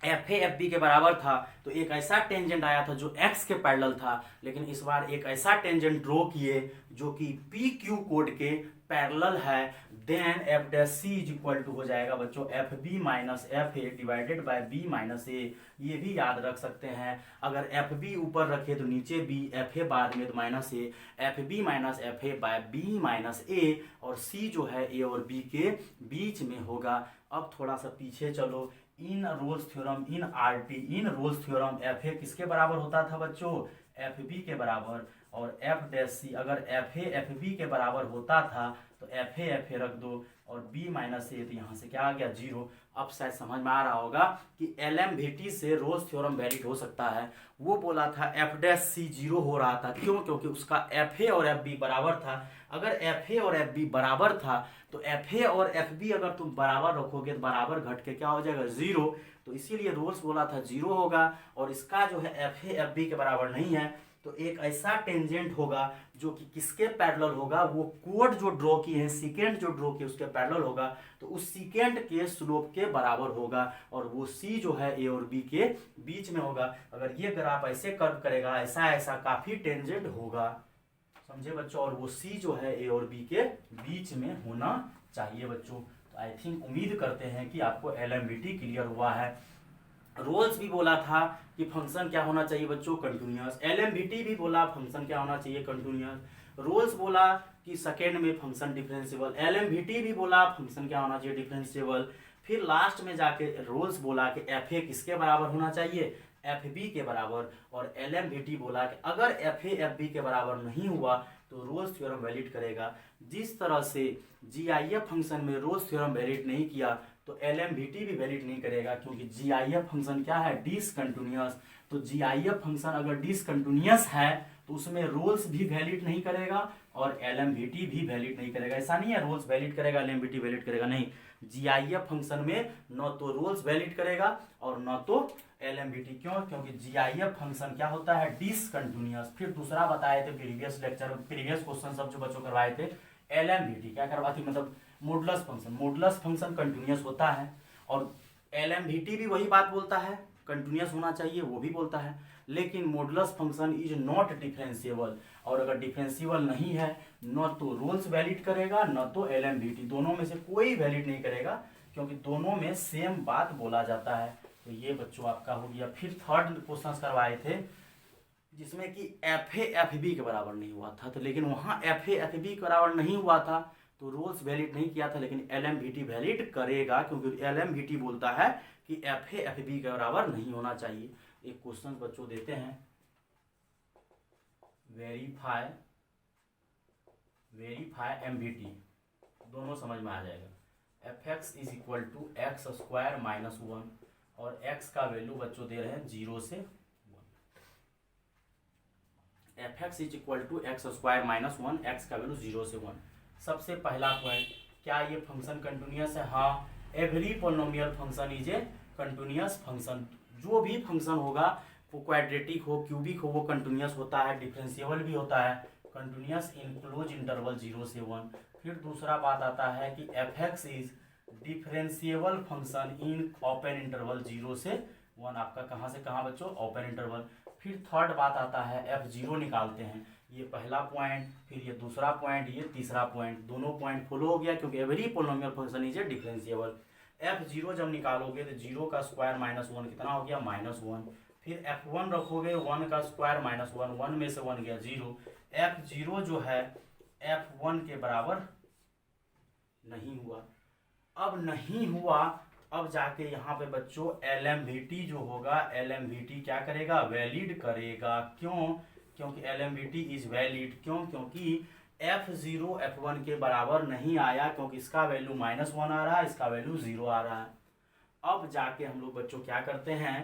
एफ ए एफ बी के बराबर था, तो एक ऐसा टेंजेंट आया था जो एक्स के पैरेलल था। लेकिन इस बार एक ऐसा टेंजेंट ड्रॉ किए जो कि पी क्यू कोड के पैरेलल है, then F dash C is equal to हो जाएगा बच्चों F B minus F A divided by B minus A. ये भी याद रख सकते हैं, अगर एफ बी ऊपर रखे तो नीचे बी, एफ ए बाद में तो minus A, F B minus F A by B minus A, और सी जो है ए और बी के बीच में होगा। अब थोड़ा सा पीछे चलो, in Rolle's theorem, in RT, in Rolle's theorem F ए किसके बराबर होता था बच्चों, एफ बी के बराबर, और एफ डैश सी अगर एफ ए एफ बी के बराबर होता था तो एफ ए रख दो, और बी माइनस ए, तो यहाँ से क्या आ गया, जीरो। अब शायद समझ में आ रहा होगा कि LMVT से रोल्स थ्योरम वैलिड हो सकता है। वो बोला था एफ डैश सी जीरो हो रहा था, क्यों, क्योंकि उसका एफ ए और एफ बी बराबर था। अगर एफ ए और एफ बी बराबर था तो एफ ए और एफ बी अगर तुम बराबर रखोगे तो बराबर घट के क्या हो जाएगा, जीरो। तो इसीलिए रोल्स बोला था जीरो होगा, और इसका जो है एफ ए एफ बी के बराबर नहीं है। तो एक ऐसा टेंजेंट होगा जो कि किसके पैरेलल होगा, वो कोड जो ड्रॉ किए हैं, सीकेंड जो ड्रॉ किए उसके पैरेलल होगा, तो उस सीकेंड के स्लोप के बराबर होगा, और वो सी जो है ए और बी के बीच में होगा। अगर ये ग्राफ ऐसे कर्व करेगा, ऐसा ऐसा काफी टेंजेंट होगा, समझे बच्चों, और वो सी जो है ए और बी के बीच में होना चाहिए बच्चों। तो आई थिंक उम्मीद करते हैं कि आपको LMVT क्लियर हुआ है। रोल्स भी बोला था कि फंक्शन क्या होना चाहिए बच्चों, कंटिन्यूअस। LMVT भी बोला फंक्शन क्या होना चाहिए, कंटिन्यूअस। रोल्स बोला कि सेकेंड में फंक्शन डिफरेंशिएबल, LMVT भी बोला फंक्शन क्या होना चाहिए, डिफरेंशिएबल। फिर लास्ट में जाके रोल्स बोला कि एफ ए किसके बराबर होना चाहिए, एफ बी के बराबर, और LMVT बोला कि अगर एफ ए एफ बी के बराबर नहीं हुआ तो रोल्स थ्योरम वैलिड करेगा। जिस तरह से GIF फंक्शन में रोल्स थ्योरम वैलिड नहीं किया तो LMVT भी वैलिड नहीं करेगा, क्योंकि GIF फंक्शन क्या है, डिसकंटिन्यूअस। तो GIF फंक्शन अगर डिसकंटिन्यूअस है तो उसमें रोल्स भी वैलिड नहीं करेगा और LMVT भी वैलिड नहीं करेगा। ऐसा नहीं है रोल्स वैलिड करेगा LMVT वैलिड करेगा, नहीं। GIF फंक्शन में न तो रोल्स वैलिड करेगा और न तो LMVT। क्यों, क्योंकि GIF फंक्शन क्या होता है, डिसकंटिन्यूअस। फिर दूसरा बताए थे प्रीवियस लेक्चर, प्रीवियस क्वेश्चन सब जो बच्चों करवाए थे, LMVT क्या करवाती, मतलब modulus function. Modulus function continuous होता है, और LMVT भी वही बात बोलता है, कंटिन्यूस होना चाहिए वो भी बोलता है, लेकिन modulus function is not differentiable, और अगर डिफरेंशिएबल नहीं है न तो रोल्स वैलिड करेगा न तो एलएमवीटी, दोनों में से कोई वैलिड नहीं करेगा, क्योंकि दोनों में सेम बात बोला जाता है। तो ये बच्चों आपका हो गया। फिर थर्ड क्वेश्चन करवाए थे जिसमें कि एफ ए एफ बी के बराबर नहीं हुआ था, तो लेकिन वहाँ एफ ए एफ बी के बराबर नहीं हुआ था तो रोल्स वैलिड नहीं किया था, लेकिन एलएमवीटी वैलिड करेगा, क्योंकि एलएमवीटी बोलता है कि एफ ए एफ बी के बराबर नहीं होना चाहिए। एक क्वेश्चन बच्चों देते हैं, वेरीफाई एमवीटी, दोनों समझ में आ जाएगा। F x is equal to x square minus 1, और एक्स का वैल्यू बच्चों दे रहे हैं 0 से 1। F x is equal to x square minus 1, X का वैल्यू 0 से 1। सबसे पहला पॉइंट, क्या ये फंक्शन कंटिन्यूस है? हाँ, every polynomial function is a continuous function. जो भी फंक्शन होगा वो क्वाड्रेटिक हो क्यूबिक हो वो कंटिन्यूस होता है, डिफरेंशिएबल भी होता है, कंटिन्यूस इन क्लोज इंटरवल 0 से 1। फिर दूसरा बात आता है कि F x is differentiable function in open interval 0 से 1। आपका कहाँ से कहाँ बच्चों? Open interval. फिर थर्ड बात आता है F0 निकालते हैं, ये पहला पॉइंट, फिर ये दूसरा पॉइंट, ये तीसरा पॉइंट, दोनों पॉइंट फॉलो हो गया, क्योंकि every polynomial function is a differentiable. F0 जब निकालोगे तो 0 का स्क्वायर माइनस 1 कितना हो गया? -1। फिर F1 रखोगे 1 का स्क्वायर माइनस 1, 1 में से 1 गया 0। F0 जो है F1 के बराबर नहीं हुआ। अब नहीं हुआ, अब जाके यहाँ पे बच्चों एलएमवीटी जो होगा, एलएमवीटी क्या करेगा? वैलिड करेगा। क्यों? क्योंकि एलएमवीटी इज वैलिड। क्यों? क्योंकि F0 F1 के बराबर नहीं आया, क्योंकि इसका वैल्यू -1 आ रहा है, इसका वैल्यू 0 आ रहा है। अब जाके हम लोग बच्चों क्या करते हैं?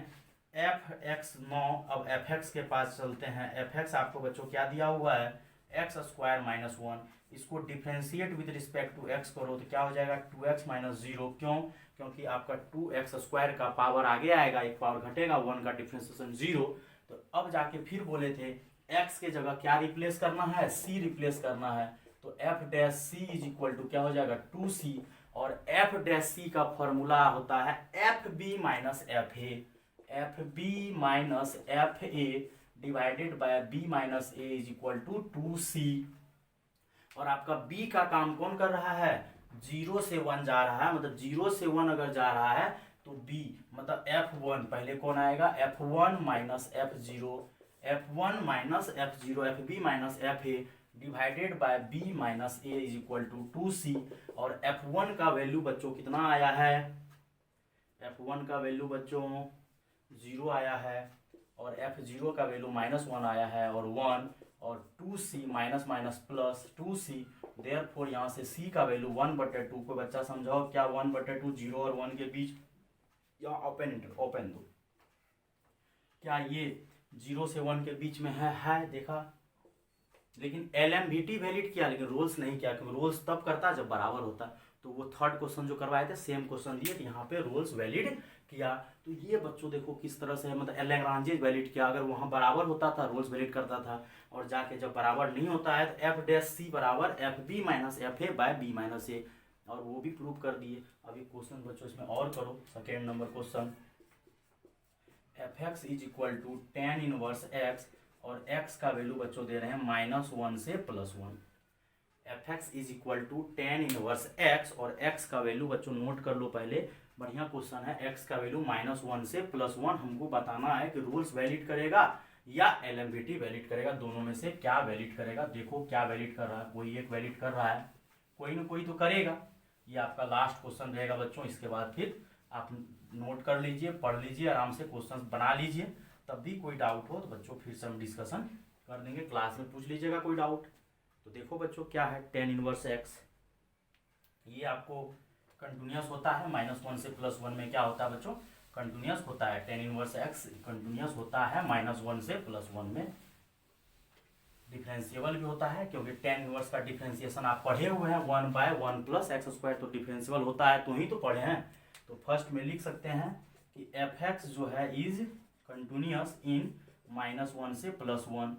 अब fx के पास चलते हैं। fx आपको बच्चों क्या दिया हुआ है? X square minus 1। इसको differentiate with respect to x करो तो क्या हो जाएगा? 2x minus 0। क्यों? क्योंकि आपका 2x स्क्वायर का पावर आगे आएगा, एक पावर घटेगा, 1 का डिफ्रेंशिएशन 0। तो अब जाके फिर बोले थे x के जगह क्या रिप्लेस करना है? c रिप्लेस करना है। तो f dash c is equal to क्या हो जाएगा? 2c। और f डैश c का फॉर्मूला होता है fb minus fa, fb minus fa divided by b minus a is equal to 2c। और आपका b का काम कौन कर रहा है? 0 से 1 जा रहा है, मतलब 0 से 1 अगर जा रहा है तो b मतलब f1 पहले कौन आएगा? f1 minus f0, f1 minus f0, fb minus fa divided by b minus a is equal to 2c। और f1 का वैल्यू बच्चों कितना आया है? f1 का वैल्यू बच्चों 0 आया है, और f0 का वैल्यू -1 आया है, और 1, और 2c minus minus plus 2c। Therefore यहाँ से c का वैल्यू 1/2। को बच्चा समझाओ क्या 1/2 0 और 1 के बीच, या ओपन दो, क्या ये 0 से 1 के बीच में है? देखा, लेकिन एलएमवीटी वैलिड किया, लेकिन रोल्स नहीं किया, क्योंकि रोल्स तब करता जब बराबर होता। तो वो थर्ड क्वेश्चन जो करवाए थे सेम क्वेश्चन दिए, तो यहाँ पे रोल्स वैलिड किया। तो ये बच्चों देखो किस तरह से, मतलब लैग्रांज वैलिड किया। अगर वहाँ बराबर होता था रोल्स वैलिड करता था, और जाके जब बराबर नहीं होता है तो एफ डैश सी बराबर F B minus F A by B minus A, और वो भी प्रूव कर दिए। अभी क्वेश्चन बच्चों इसमें और करो, second number question. F x is equal to tan inverse X, और x का वैल्यू बच्चों दे रहे हैं -1 से +1। F x is equal to tan inverse x, और x का वैल्यू बच्चों नोट कर लो पहले, बढ़िया क्वेश्चन है। x का वैल्यू -1 से +1, हमको बताना है कि रूल्स वैलिड करेगा या एलएमवीटी वैलिड करेगा, दोनों में से क्या वैलिड करेगा। देखो क्या वैलिड कर रहा है, कोई एक वैलिड कर रहा है, कोई ना कोई तो करेगा। ये आपका लास्ट क्वेश्चन रहेगा बच्चों, इसके बाद फिर आप नोट कर लीजिए, पढ़ लीजिए, आराम से क्वेश्चन बना लीजिए। तब भी कोई डाउट हो तो बच्चों फिर से हम डिस्कशन कर देंगे, क्लास में पूछ लीजिएगा कोई डाउट। तो देखो बच्चों क्या है tan इनवर्स एक्स, ये आपको कंटिन्यूस होता है। -1 से +1 में क्या होता है बच्चों? कंटिन्यूस होता है। tan इनवर्स एक्स कंटिन्यूस होता है, -1 से +1 में डिफरेंशिएबल भी होता है, क्योंकि tan इनवर्स का डिफरेंशिएशन आप पढ़े हुए हैं 1/1 + x², तो डिफरेंशिएबल होता है, तो ही तो पढ़े हैं। तो फर्स्ट में लिख सकते हैं कि एफ एक्स जो है इज कंटिन्यूस इन -1 से +1।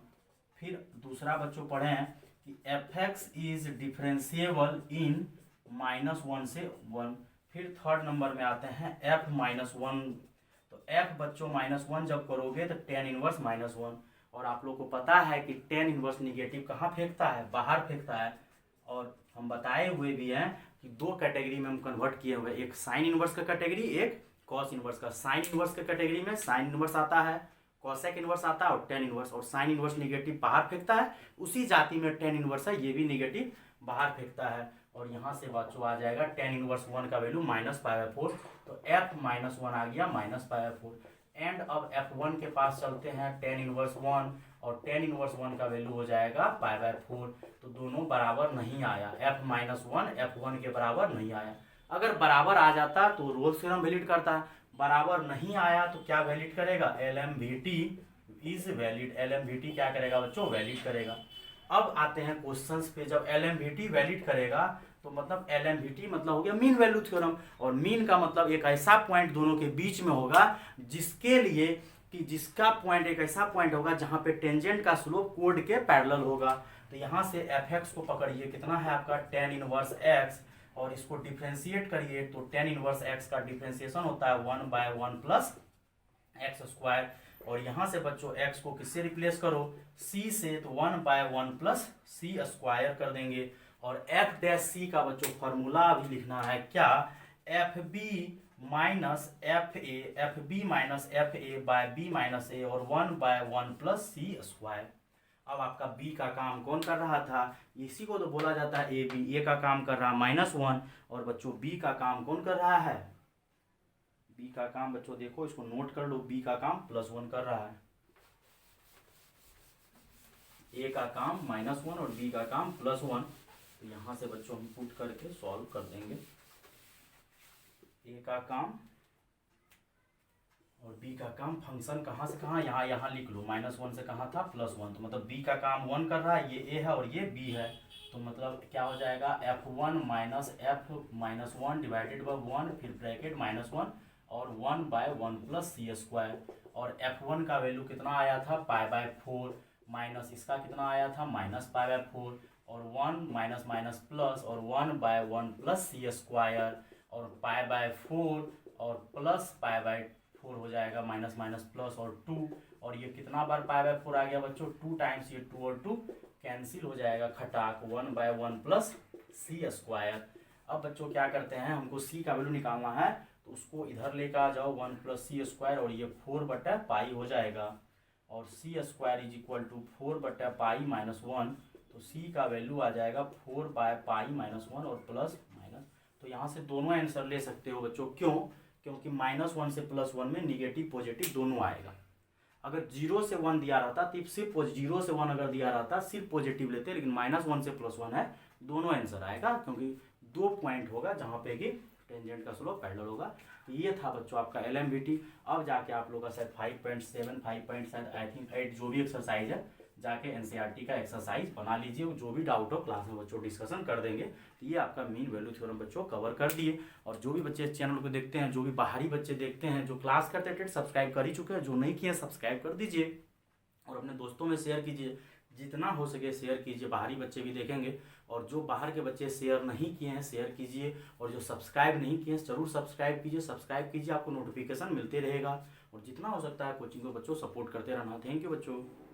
फिर दूसरा बच्चों पढ़े हैं कि एफ एक्स इज डिफरेंशिएबल इन -1 से 1। फिर थर्ड नंबर में आते हैं f -1, तो तो f बच्चों -1 जब करोगे तो tan इनवर्स -1, और आप लोग को पता है कि tan इनवर्स निगेटिव कहाँ फेंकता है, बाहर फेंकता है। और हम बताए हुए भी हैं कि दो कैटेगरी में हम कन्वर्ट किए हुए, एक साइन इनवर्स का कैटेगरी, एक कॉस इनवर्स का। साइन इनवर्स के कैटेगरी में साइन इनवर्स आता है, कॉसेक इनवर्स आता है और टेन इनवर्स, और साइन इनवर्स निगेटिव बाहर फेंकता है, उसी जाति में टेन इनवर्स है, ये भी निगेटिव बाहर फेंकता है। और यहाँ से बच्चों आ जाएगा टेन इनवर्स 1 का वैल्यू -π/4, तो f -1 आ गया -π/4। एंड अब f1 के पास चलते हैं, टेन इनवर्स 1 और टेन इनवर्स 1 का वैल्यू हो जाएगा π/4, तो दोनों बराबर नहीं आया, f -1 f1 के बराबर नहीं आया। अगर बराबर आ जाता तो रोल्स थ्योरम वैलिड करता, बराबर नहीं आया तो क्या वैलिड करेगा, LMVT इज वैलिड। LMVT क्या करेगा बच्चों, वैलिड करेगा। अब आते हैं क्वेश्चंस पे, जब LMVT वैलिड करेगा तो मतलब LMVT मतलब हो गया मीन वैल्यू थ्योरम, और मीन का मतलब एक ऐसा पॉइंट दोनों के बीच में होगा जिसके लिए कि जिसका पॉइंट एक ऐसा पॉइंट होगा जहां पे टेंजेंट का स्लोप कोड के पैरेलल होगा। तो यहाँ से fx को पकड़िए, कितना है आपका tan इनवर्स x, और इसको डिफ्रेंशिएट करिए तो tan इनवर्स x का डिफ्रेंशिएशन होता है 1/1 प्लस x², और यहाँ से बच्चों x को किससे रिप्लेस करो, c से, तो 1/1 प्लस c² कर देंगे। और f' का बच्चों फॉर्मूला अभी लिखना है क्या, fb minus fa by b minus a और 1/1 प्लस c²। अब आपका b का काम कौन कर रहा था, इसी को तो बोला जाता है ab, a का काम कर रहा है -1, और बच्चों b का काम कौन कर रहा है, b का काम बच्चों देखो, इसको नोट कर लो, b का काम +1 कर रहा है, a का काम -1 और b का काम +1। तो यहाँ से बच्चों हम पुट करके सॉल्व कर देंगे, a का काम और b का काम, फंक्शन कहाँ से कहाँ, यहाँ लिख लो, -1 से कहाँ था +1, तो मतलब b का काम 1 कर रहा है, ये a है और ये b है, तो मतलब क्या हो जाएगा, f1 minus f-1 divided by 1, फिर ब्रैकेट -1 और 1/1 प्लस c²। और f1 का वैल्यू कितना आया था, π/4, माइनस इसका कितना आया था, -π/4, और 1 माइनस प्लस और 1/1 प्लस c², और π/4 और प्लस π/4 हो जाएगा, माइनस प्लस और 2, और ये कितना बार π/4 आ गया बच्चों, 2 टाइम्स, ये 2 और 2 कैंसिल हो जाएगा, खटाक 1/1 प्लस c²। अब बच्चों क्या करते हैं, हमको c का वैल्यू निकालना है, तो उसको इधर लेकर आ जाओ, 1 प्लस c², और ये 4/π हो जाएगा, और c² is equal to 4/π minus 1, तो c का वैल्यू आ जाएगा 4/π माइनस 1 और प्लस माइनस। तो यहाँ से दोनों आंसर ले सकते हो बच्चों, क्यों, क्योंकि -1 से +1 में निगेटिव पॉजिटिव दोनों आएगा। अगर 0 से 1 दिया रहता तो सिर्फ 0 से 1 अगर दिया रहता सिर्फ पॉजिटिव लेते, लेकिन -1 से +1 है, दोनों आंसर आएगा, क्योंकि 2 पॉइंट होगा जहाँ पे कि टेंजेंट का स्लोप पैरेलल होगा। तो ये था बच्चों आपका LMVT। अब जाके आप लोग का शायद 5.7 5. आई थिंक 8 जो भी एक्सरसाइज है, जाके NCERT का एक्सरसाइज बना लीजिए, जो भी डाउट हो क्लास में बच्चों डिस्कशन कर देंगे। तो ये आपका मीन वैल्यू थ्योरम बच्चों कवर कर दिए। और जो भी बच्चे चैनल को देखते हैं, जो भी बाहरी बच्चे देखते हैं, जो क्लास करते हैं सब्सक्राइब कर ही चुके हैं, जो नहीं किए सब्सक्राइब कर दीजिए और अपने दोस्तों में शेयर कीजिए, जितना हो सके शेयर कीजिए, बाहरी बच्चे भी देखेंगे। और जो बाहर के बच्चे शेयर नहीं किए हैं शेयर कीजिए, और जो सब्सक्राइब नहीं किए हैं जरूर सब्सक्राइब कीजिए, आपको नोटिफिकेशन मिलते रहेगा। और जितना हो सकता है कोचिंग को बच्चों सपोर्ट करते रहना। थैंक यू बच्चों।